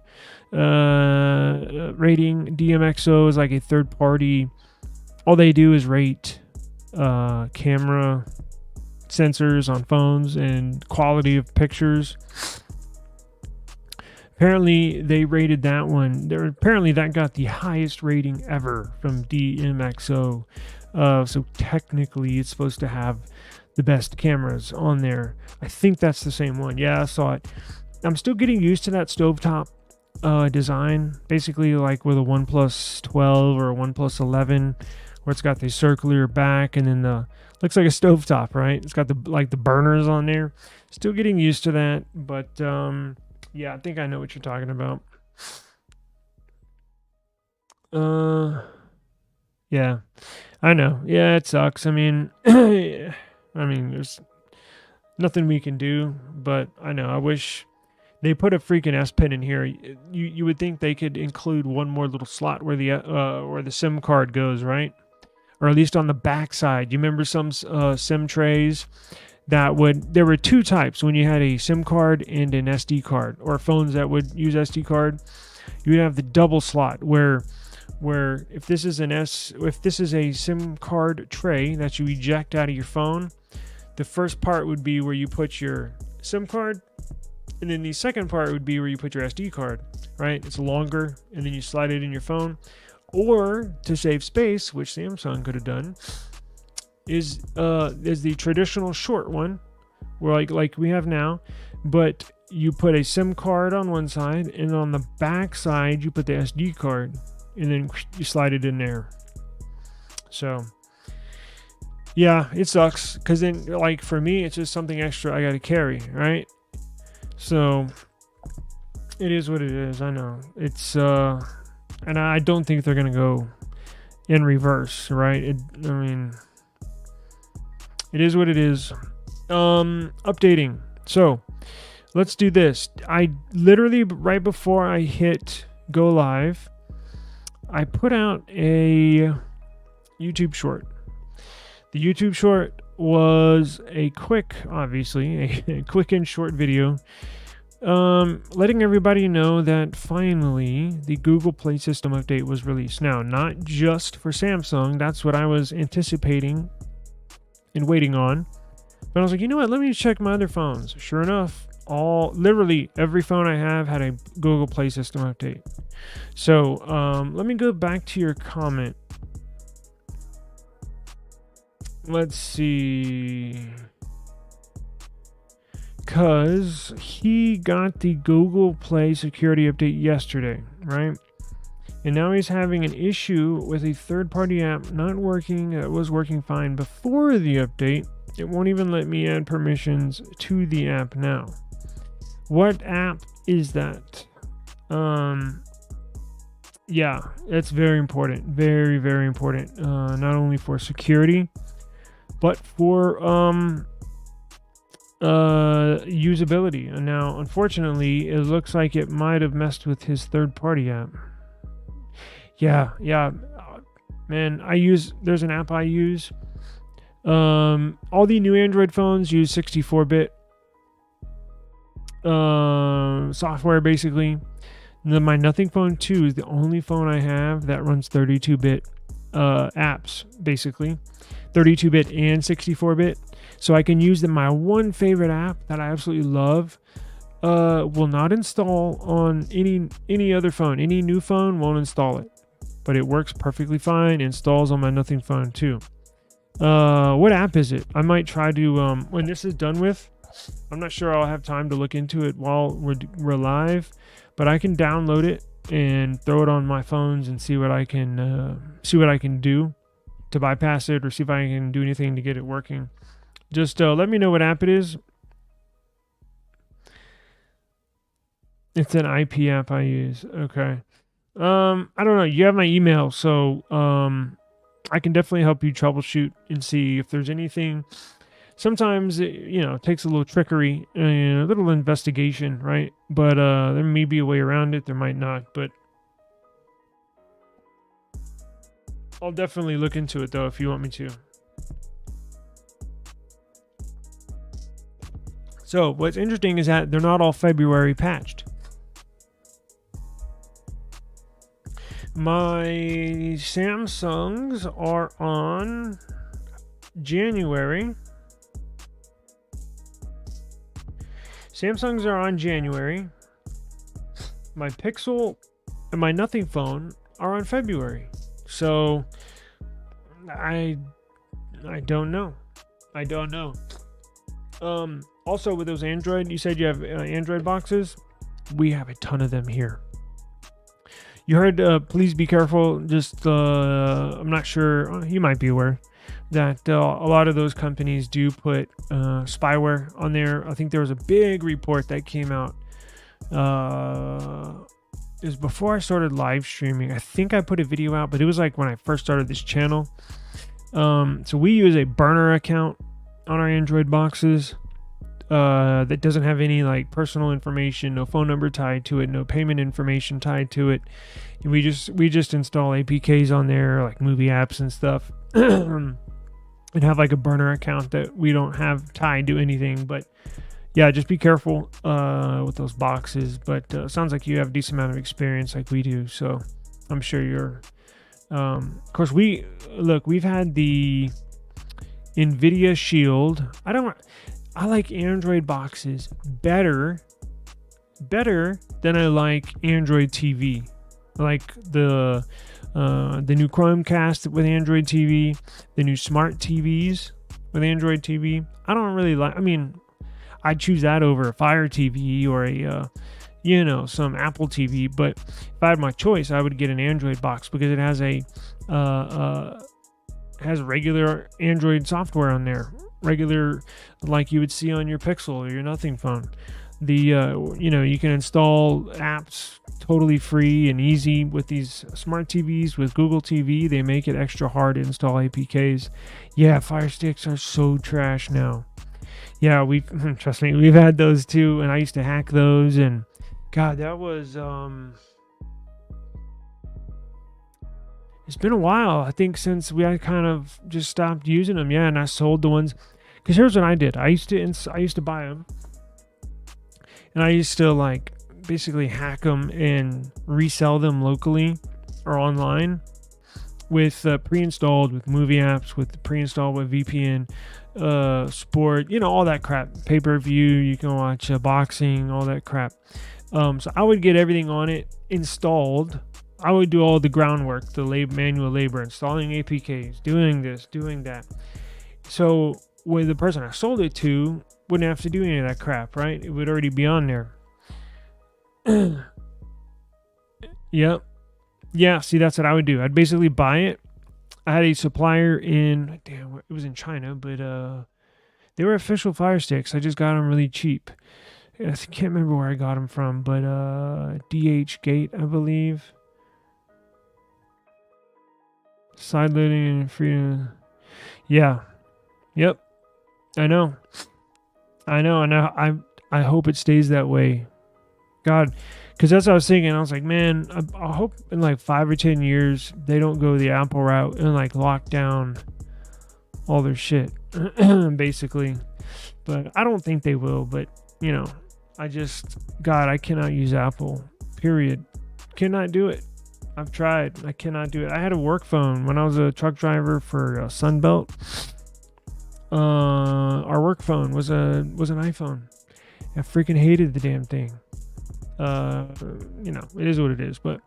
Speaker 2: rating? DMXO is like a third party. All they do is rate camera sensors on phones and quality of pictures. Apparently they rated that one. Apparently that got the highest rating ever from DMXO. So technically it's supposed to have the best cameras on there. I think that's the same one. Yeah, I saw it. I'm still getting used to that stovetop design, basically like with a OnePlus 12 or a OnePlus 11, where it's got the circular back and then the looks like a stovetop, right? It's got the burners on there. Still getting used to that, but yeah, I think I know what you're talking about. Yeah, I know. Yeah, it sucks. I mean, there's nothing we can do, but I know. I wish they put a freaking S Pen in here. You would think they could include one more little slot where the SIM card goes, right? Or at least on the back side. You remember some SIM trays that there were two types when you had a SIM card and an SD card, or phones that would use SD card. You would have the double slot where if this is a SIM card tray that you eject out of your phone, the first part would be where you put your SIM card, and then the second part would be where you put your SD card, right? It's longer, and then you slide it in your phone. Or to save space, which Samsung could have done, is the traditional short one, where like we have now, but you put a SIM card on one side, and on the back side you put the SD card, and then you slide it in there. So yeah, it sucks, because then, like, for me, it's just something extra I gotta carry, right? So it is what it is. I know it's and I don't think they're gonna go in reverse, right? It is what it is. Updating. So let's do this. I literally, right before I hit go live, I put out a YouTube short. The YouTube short was a quick and short video, letting everybody know that finally the Google Play System update was released. Now, not just for Samsung. That's what I was anticipating and waiting on. But I was like, you know what? Let me check my other phones. Sure enough, literally every phone I have had a Google Play System update. So let me go back to your comment. Let's see. Because he got the Google Play security update yesterday, right? And now he's having an issue with a third-party app not working. It was working fine before the update. It won't even let me add permissions to the app now. What app is that? Yeah, that's very important. Very, very important. Not only for security, but for usability. And now, unfortunately, it looks like it might have messed with his third-party app. Yeah, man, there's an app I use. All the new Android phones use 64-bit software, basically. My Nothing Phone 2 is the only phone I have that runs 32-bit apps, basically. 32-bit and 64-bit. So I can use my one favorite app that I absolutely love will not install on any other phone. Any new phone won't install it, but it works perfectly fine. Installs on my Nothing phone too. What app is it? I might try to when this is done with. I'm not sure I'll have time to look into it while we're live, but I can download it and throw it on my phones and see what I can do to bypass it, or see if I can do anything to get it working. Just let me know what app it is. It's an IP app I use. Okay. I don't know. You have my email, so I can definitely help you troubleshoot and see if there's anything. Sometimes it takes a little trickery and a little investigation, right? But there may be a way around it. There might not, but I'll definitely look into it though if you want me to. So what's interesting is that they're not all February patched. My Samsungs are on January. Samsungs are on January. My Pixel and my Nothing phone are on February. So I don't know. Also with those Android, you said you have Android boxes. We have a ton of them here. You heard, please be careful. Just, I'm not sure, you might be aware that a lot of those companies do put spyware on there. I think there was a big report that came out. It was before I started live streaming. I think I put a video out, but it was like when I first started this channel. So we use a burner account on our Android boxes. That doesn't have any like personal information, no phone number tied to it, no payment information tied to it. And we just install APKs on there, like movie apps and stuff, and have like a burner account that we don't have tied to anything. But yeah, just be careful with those boxes. But sounds like you have a decent amount of experience like we do, so I'm sure you're. Of course, we've had the NVIDIA Shield. I like Android boxes better than I like Android TV. I like the new Chromecast with Android TV, the new smart TVs with Android TV. I don't really like. I mean, I'd choose that over a Fire TV or a some Apple TV. But if I had my choice, I would get an Android box because it has has regular Android software on there. Regular, like you would see on your Pixel or your Nothing phone. You can install apps totally free and easy with these smart TVs. With Google TV, they make it extra hard to install APKs. Yeah, Fire Sticks are so trash now. Yeah, trust me, we've had those too, and I used to hack those, and God, that was it's been a while, I think, since we had kind of just stopped using them. Yeah, and I sold the ones. Because here's what I did. I used to buy them, and I used to like basically hack them and resell them locally or online with pre-installed with movie apps, with pre-installed with VPN, sport, all that crap. Pay-per-view, you can watch boxing, all that crap. So I would get everything on it installed. I would do all the groundwork, the manual labor, installing APKs, doing this, doing that. So with the person I sold it to, wouldn't have to do any of that crap, right? It would already be on there. Yep. Yeah, see, that's what I would do. I'd basically buy it. I had a supplier it was in China, but they were official Fire Sticks. I just got them really cheap. I can't remember where I got them from, but DH Gate, I believe. Side loading and free. Yeah. Yep. I know. I hope it stays that way. God, because that's what I was thinking. I was like, man, I hope in like 5 or 10 years they don't go the Apple route and like lock down all their shit, basically. But I don't think they will. But I cannot use Apple. Period. Cannot do it. I've tried. I cannot do it. I had a work phone when I was a truck driver for Sunbelt. Our work phone was an iPhone, I freaking hated the damn thing. You know, it is what it is. But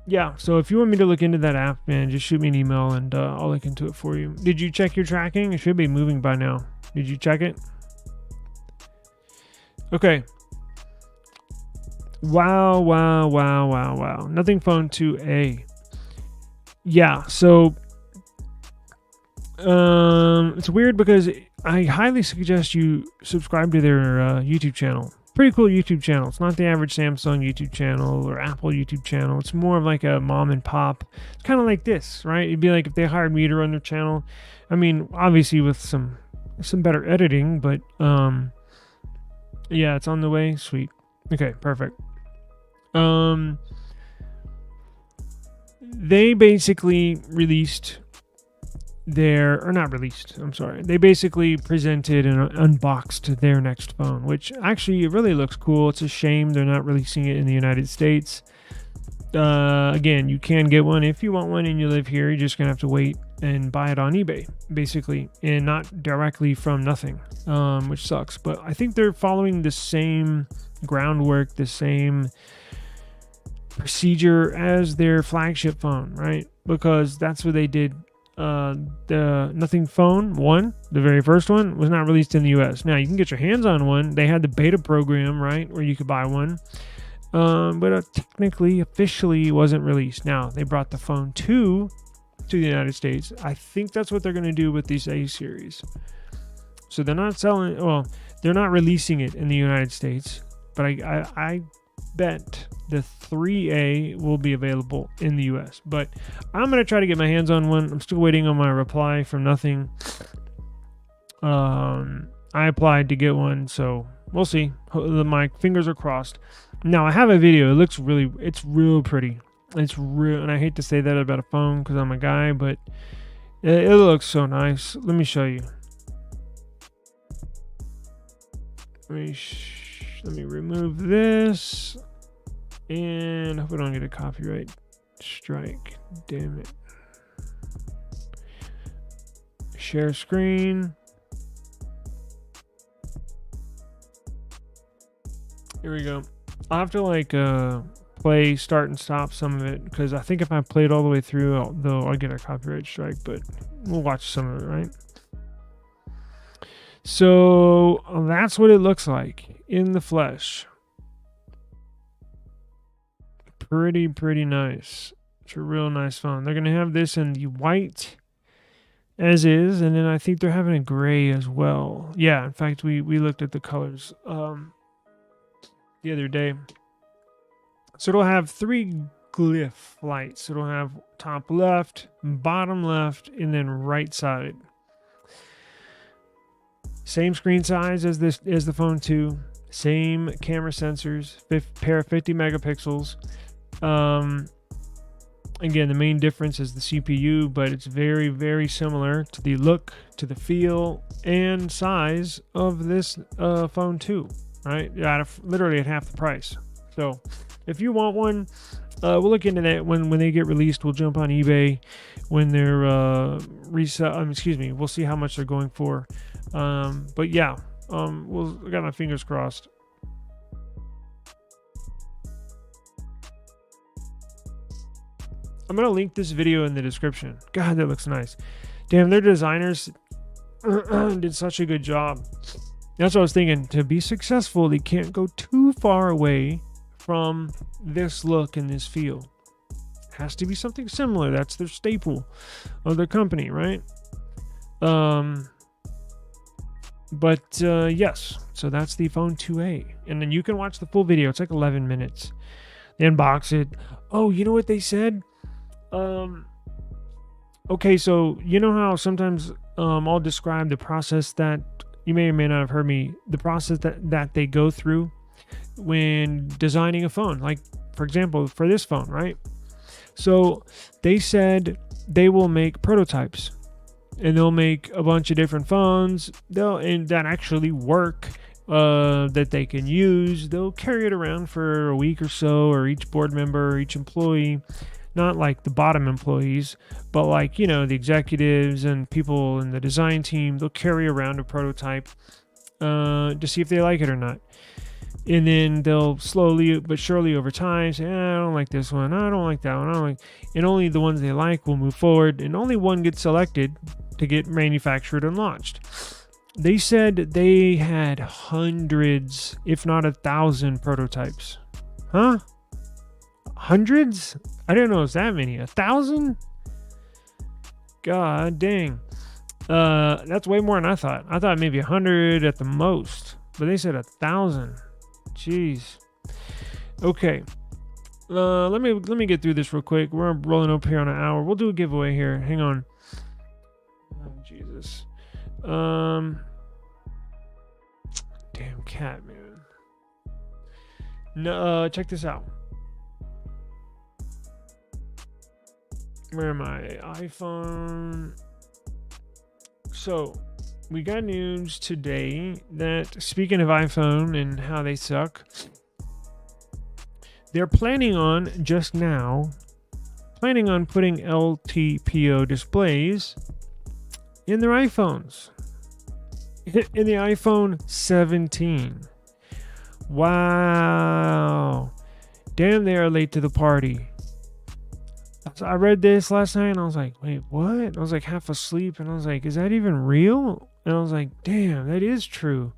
Speaker 2: yeah, so if you want me to look into that app, man, just shoot me an email and I'll look into it for you. Did you check your tracking? It should be moving by now. Did you check it? Okay. Wow. Nothing Phone 2A. Yeah, so it's weird because I highly suggest you subscribe to their YouTube channel. Pretty cool YouTube channel. It's not the average Samsung YouTube channel or Apple YouTube channel. It's more of like a mom and pop. It's kind of like this, right? It'd be like if they hired me to run their channel. I mean, obviously with some better editing, but yeah, it's on the way. Sweet. Okay, perfect. They basically released they basically presented and unboxed their next phone, which actually it really looks cool. It's a shame they're not releasing it in the United States. Again, you can get one if you want one and you live here. You're just gonna have to wait and buy it on eBay, basically, and not directly from nothing, which sucks. But I think they're following the same groundwork, the same procedure as their flagship phone, right? Because that's what they did. The Nothing Phone 1, the very first one, was not released in the US. Now, you can get your hands on one. They had the beta program, right, where you could buy one. But technically, officially, wasn't released. Now, they brought the Phone 2 to the United States. I think that's what they're going to do with this A series. So they're not they're not releasing it in the United States. But I bet the 3A will be available in the US. But I'm going to try to get my hands on one. I'm still waiting on my reply from Nothing. I applied to get one, so we'll see. My fingers are crossed. Now, I have a video. It's real pretty. It's real, and I hate to say that about a phone because I'm a guy, but it looks so nice. Let me show you. Let me remove this, and I hope I don't get a copyright strike. Damn it. Share screen. Here we go. I'll have to play start and stop some of it because I think if I play it all the way through, I'll get a copyright strike, but we'll watch some of it, right? So that's what it looks like in the flesh. Pretty nice. It's a real nice phone. They're going to have this in the white as is, and then I think they're having a gray as well. Yeah, in fact, we looked at the colors the other day. So it'll have 3 glyph lights. It'll have top left, bottom left, and then right side. Same screen size as the Phone 2. Same camera sensors. Pair of 50 megapixels. Again, the main difference is the CPU, but it's very similar to the look, to the feel, and size of this Phone 2. Right? Literally at half the price. So if you want one, we'll look into that when they get released. We'll jump on eBay when they're we'll see how much they're going for. But yeah, I got my fingers crossed. I'm gonna link this video in the description. God, that looks nice. Damn, their designers did such a good job. That's what I was thinking. To be successful, they can't go too far away from this look and this feel. It has to be something similar. That's their staple of their company, right? Yes. So that's the Phone 2A. And then you can watch the full video. It's like 11 minutes. They unbox it. Oh, you know what they said? Okay, so you know how sometimes I'll describe the process that you may or may not have heard me, the process that they go through when designing a phone. Like, for example, for this phone, right? So they said they will make prototypes and they'll make a bunch of different phones that actually work, that they can use. They'll carry it around for a week or so, or each board member, or each employee. Not like the bottom employees, but like, the executives and people in the design team, they'll carry around a prototype to see if they like it or not. And then they'll slowly but surely over time say, I don't like this one, I don't like that one, I don't like, and only the ones they like will move forward, and only one gets selected to get manufactured and launched. They said they had hundreds, if not 1,000 prototypes. Huh? Hundreds? I didn't know it was that many. 1,000? God dang. That's way more than I thought. I thought maybe 100 at the most, but they said 1,000. Jeez. Okay. Let me get through this real quick. We're rolling up here on an hour. We'll do a giveaway here. Hang on. Oh, Jesus. Damn cat, man. No, check this out. Where am I? iPhone. So, we got news today that, speaking of iPhone and how they suck, they're planning on putting LTPO displays in their iPhones. In the iPhone 17. Wow. Damn, they are late to the party. I read this last night and I was like, wait, what? I was like half asleep and I was like, is that even real? And I was like, damn, that is true.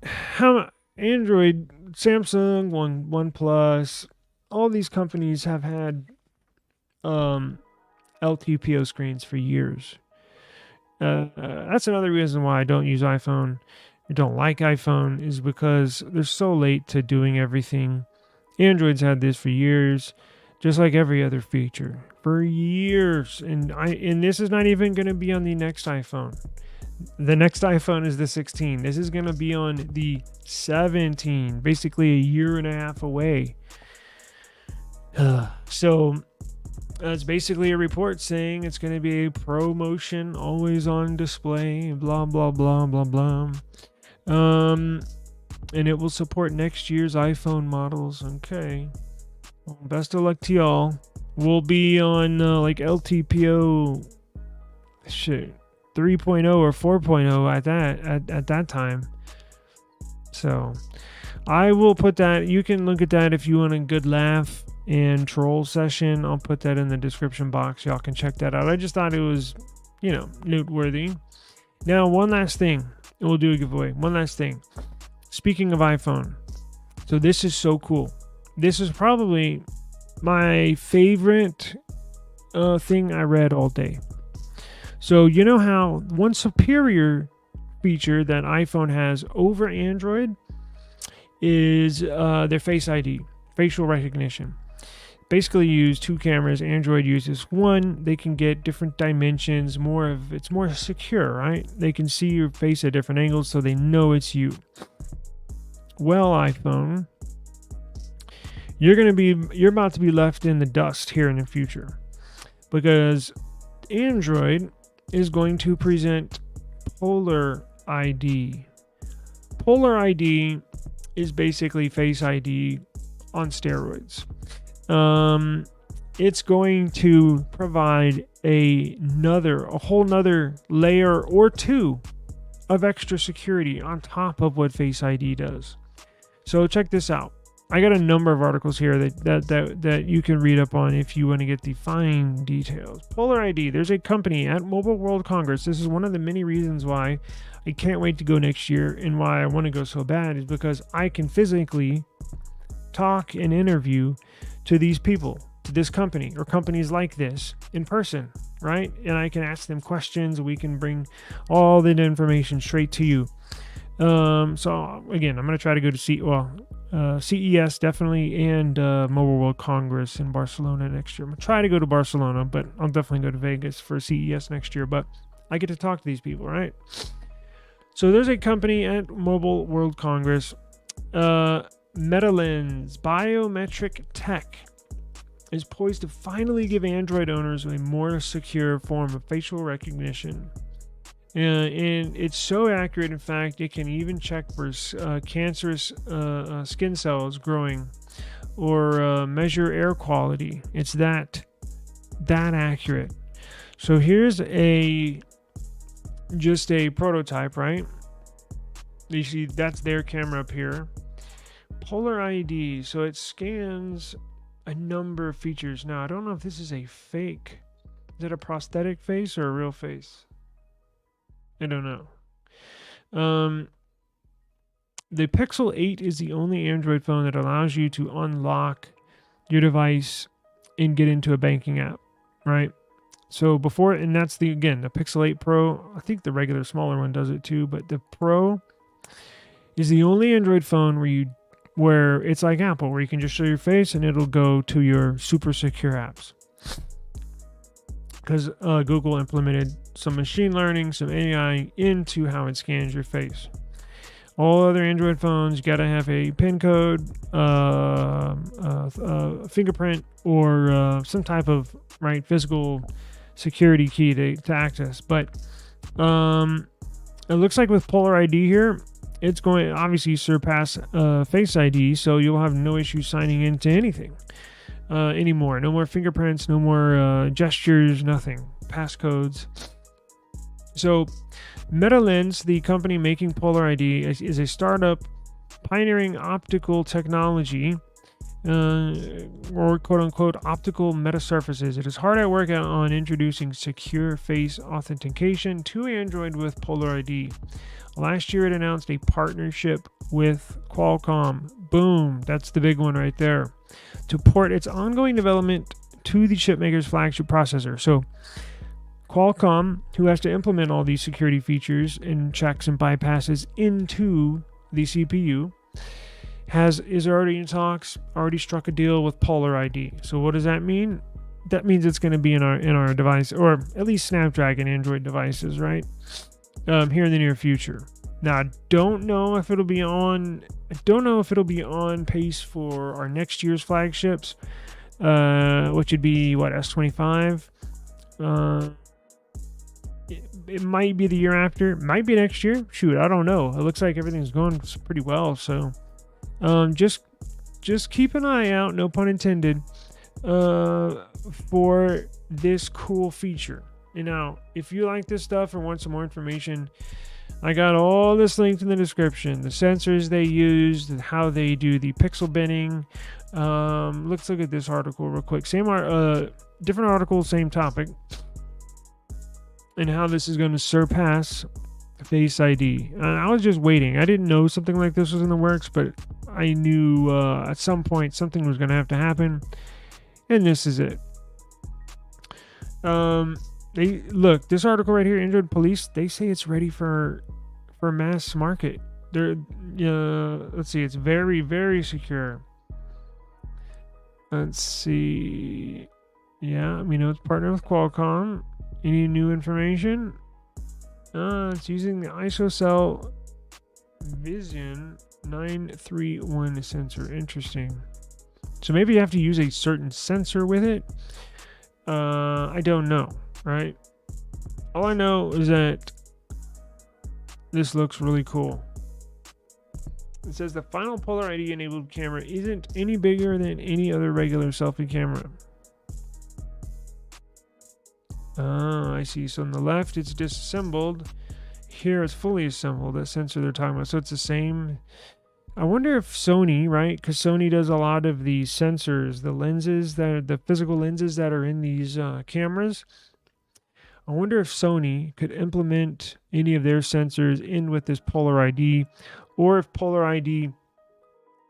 Speaker 2: How Android, Samsung, OnePlus, all these companies have had LTPO screens for years. That's another reason why I don't use iPhone. I don't like iPhone, is because they're so late to doing everything. Android's had this for years, just like every other feature for years. And this is not even going to be on the next iPhone. The next iPhone is the 16. This is going to be on the 17, basically a year and a half away. So it's basically a report saying it's going to be a ProMotion, always on display, blah, blah, blah, blah, blah. And it will support next year's iPhone models. Okay. Well, best of luck to y'all. We'll be on like LTPO 3.0 or 4.0 at that time. So I will put that. You can look at that if you want a good laugh and troll session. I'll put that in the description box. Y'all can check that out. I just thought it was, noteworthy. Now, one last thing. We'll do a giveaway. One last thing. Speaking of iPhone. So this is so cool. This is probably my favorite thing I read all day. So you know how one superior feature that iPhone has over Android is their Face ID, facial recognition. Basically, you use two cameras. Android uses one. They can get different dimensions. It's more secure, right? They can see your face at different angles, so they know it's you. Well, iPhone, you're about to be left in the dust here in the future, because Android is going to present Polar ID. Polar ID is basically Face ID on steroids. It's going to provide a whole nother layer or two of extra security on top of what Face ID does. So check this out. I got a number of articles here that you can read up on if you want to get the fine details. Polar ID. There's a company at Mobile World Congress. This is one of the many reasons why I can't wait to go next year, and why I want to go so bad is because I can physically talk and interview to these people, to this company or companies like this in person, right? And I can ask them questions. We can bring all the information straight to you. So again, I'm going to try to go to CES definitely, and Mobile World Congress in Barcelona next year. I'm going to try to go to Barcelona, but I'll definitely go to Vegas for CES next year. But I get to talk to these people, right? So there's a company at Mobile World Congress, Metalens Biometric Tech, is poised to finally give Android owners a more secure form of facial recognition. And it's so accurate, in fact, it can even check for cancerous skin cells growing, or measure air quality. It's that accurate. So here's just a prototype, right? You see, that's their camera up here. Polar ID, so it scans a number of features. Now, I don't know if this is a fake. Is it a prosthetic face or a real face? I don't know. The Pixel 8 is the only Android phone that allows you to unlock your device and get into a banking app, right? So before, and that's the Pixel 8 Pro. I think the regular smaller one does it too, but the Pro is the only Android phone where it's like Apple, where you can just show your face and it'll go to your super secure apps. Because Google implemented some machine learning, some AI into how it scans your face. All other Android phones, you gotta have a PIN code, fingerprint, or some type of physical security key to access. But it looks like with Polar ID here, it's going to obviously surpass Face ID, so you'll have no issue signing into anything anymore. No more fingerprints, no more gestures, nothing. Passcodes. So MetaLens, the company making Polar ID, is a startup pioneering optical technology, or quote-unquote optical metasurfaces. It is hard at work on introducing secure face authentication to Android with Polar ID. Last year, it announced a partnership with Qualcomm. Boom, that's the big one right there. To port its ongoing development to the chipmaker's flagship processor. So Qualcomm, who has to implement all these security features and checks and bypasses into the CPU, is already in talks, already struck a deal with Polar ID. So what does that mean? That means it's going to be in our device, or at least Snapdragon Android devices, right? Here in the near future. Now, I don't know if it'll be on pace for our next year's flagships, which would be S25. It might be the year after, might be next year. Shoot, I don't know. It looks like everything's going pretty well. So, just keep an eye out, no pun intended, for this cool feature. And now, if you like this stuff or want some more information, I got all this linked in the description. The sensors they use, how they do the pixel binning. Let's look at this article real quick. Different article, same topic. And how this is going to surpass Face ID. I was just waiting. I didn't know something like this was in the works, but I knew at some point something was going to have to happen. And this is it. This article right here, Android Police, they say it's ready for mass market. Let's see, it's very, very secure. Let's see. Yeah, we know it's partnered with Qualcomm. Any new information? It's using the ISOCELL Vision 931 sensor. Interesting. So maybe you have to use a certain sensor with it. I don't know, right? All I know is that this looks really cool. It says the final Polar ID enabled camera isn't any bigger than any other regular selfie camera. I see. So on the left, it's disassembled. Here, it's fully assembled. That sensor they're talking about. So it's the same. I wonder if Sony, right? Because Sony does a lot of the sensors, the physical lenses that are in these cameras. I wonder if Sony could implement any of their sensors in with this Polar ID, or if Polar ID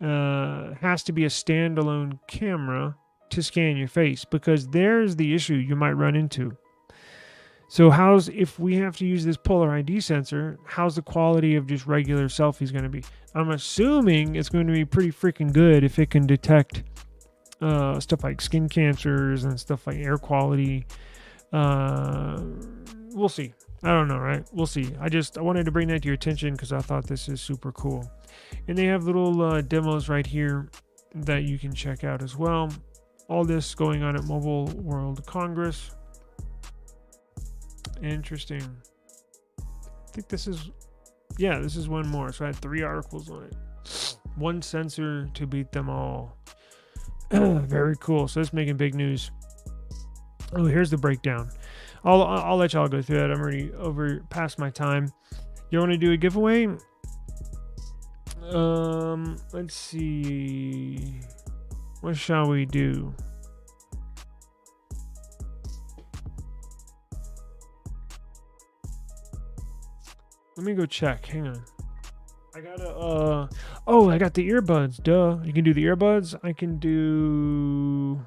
Speaker 2: has to be a standalone camera to scan your face, because there's the issue you might run into. So if we have to use this Polar ID sensor, how's the quality of just regular selfies going to be? I'm assuming it's going to be pretty freaking good if it can detect stuff like skin cancers and stuff like air quality. We'll see. I don't know, right? We'll see. I wanted to bring that to your attention because I thought this is super cool. And they have little demos right here that you can check out as well. All this going on at Mobile World Congress. Interesting. I think this is one more. So I had 3 articles on it. One sensor to beat them all. Very cool. So it's making big news. Oh, here's the breakdown. I'll let y'all go through that. I'm already over past my time. You want to do a giveaway? Let's see. What shall we do? Let me go check. Hang on. I gotta, I got the earbuds. Duh. You can do the earbuds. I can do,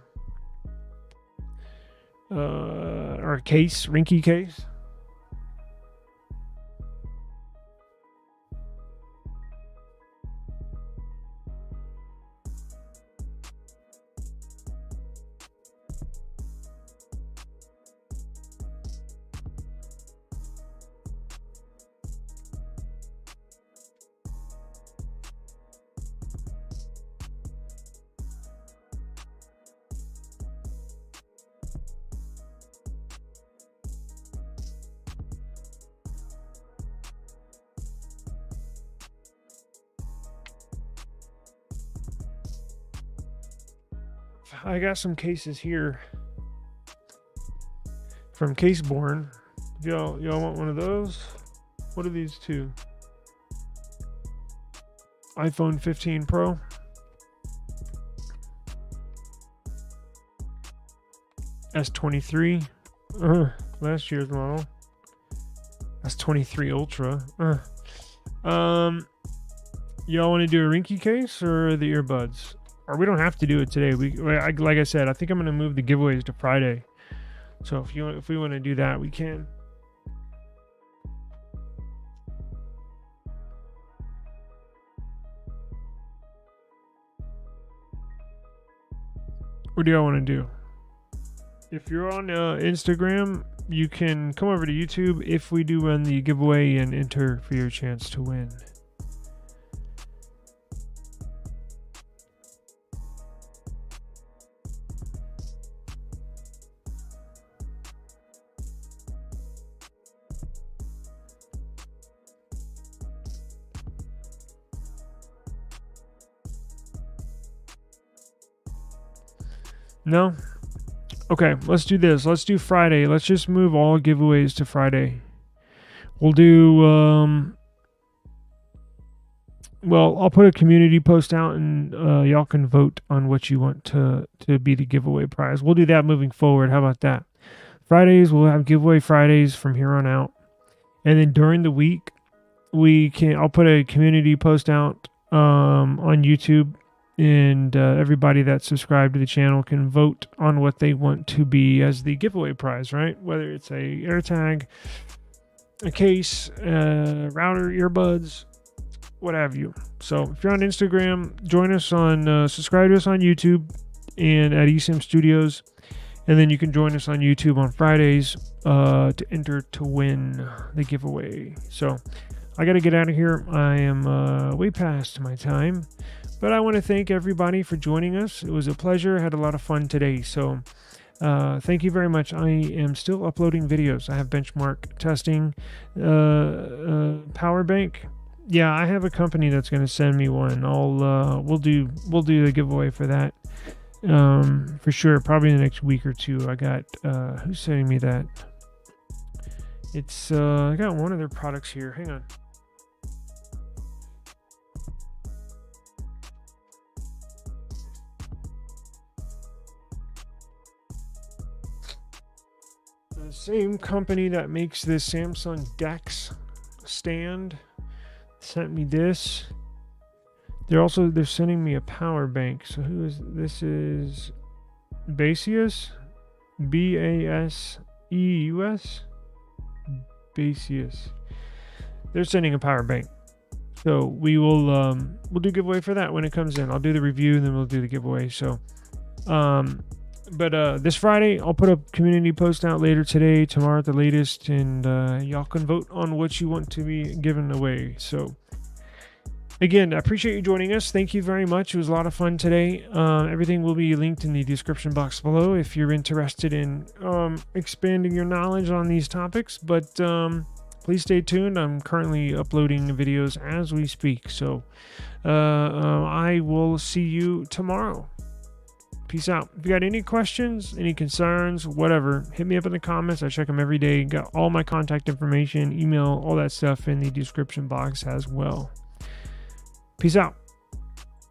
Speaker 2: or a case, Rinky case. I got some cases here from Caseborn. Y'all want one of those? What are these two? iPhone 15 Pro. S23. Last year's model. S23 Ultra. Y'all want to do a Rinky case or the earbuds? Or we don't have to do it today. Like I said, I think I'm going to move the giveaways to Friday. So if we want to do that, we can. What do y'all want to do? If you're on Instagram, you can come over to YouTube if we do run the giveaway and enter for your chance to win. No? Okay, let's do this. Let's do Friday. Let's just move all giveaways to Friday. We'll do, well, I'll put a community post out and y'all can vote on what you want to be the giveaway prize. We'll do that moving forward. How about that? Fridays, we'll have giveaway Fridays from here on out. And then during the week, I'll put a community post out on YouTube. And everybody that's subscribed to the channel can vote on what they want to be as the giveaway prize, right? Whether it's a AirTag, a case, router, earbuds, what have you. So if you're on Instagram, join us on, subscribe to us on YouTube and at eSIM Studios. And then you can join us on YouTube on Fridays to enter to win the giveaway. So I got to get out of here. I am way past my time. But I want to thank everybody for joining us. It was a pleasure. I had a lot of fun today. So thank you very much. I am still uploading videos. I have benchmark testing, power bank. Yeah, I have a company that's going to send me one. We'll do the giveaway for that for sure. Probably in the next week or two. I got who's sending me that? It's I got one of their products here. Hang on. Same company that makes this Samsung DeX stand sent me this. They're sending me a power bank. So who is this? Is Baseus? Baseus? Baseus. They're sending a power bank. So we'll do giveaway for that when it comes in. I'll do the review and then we'll do the giveaway. So But this Friday, I'll put a community post out later today, tomorrow at the latest, and y'all can vote on what you want to be given away. So, again, I appreciate you joining us. Thank you very much. It was a lot of fun today. Everything will be linked in the description box below if you're interested in expanding your knowledge on these topics. But please stay tuned. I'm currently uploading videos as we speak. So, I will see you tomorrow. Peace out. If you got any questions, any concerns, whatever, hit me up in the comments. I check them every day. Got all my contact information, email, all that stuff in the description box as well. Peace out.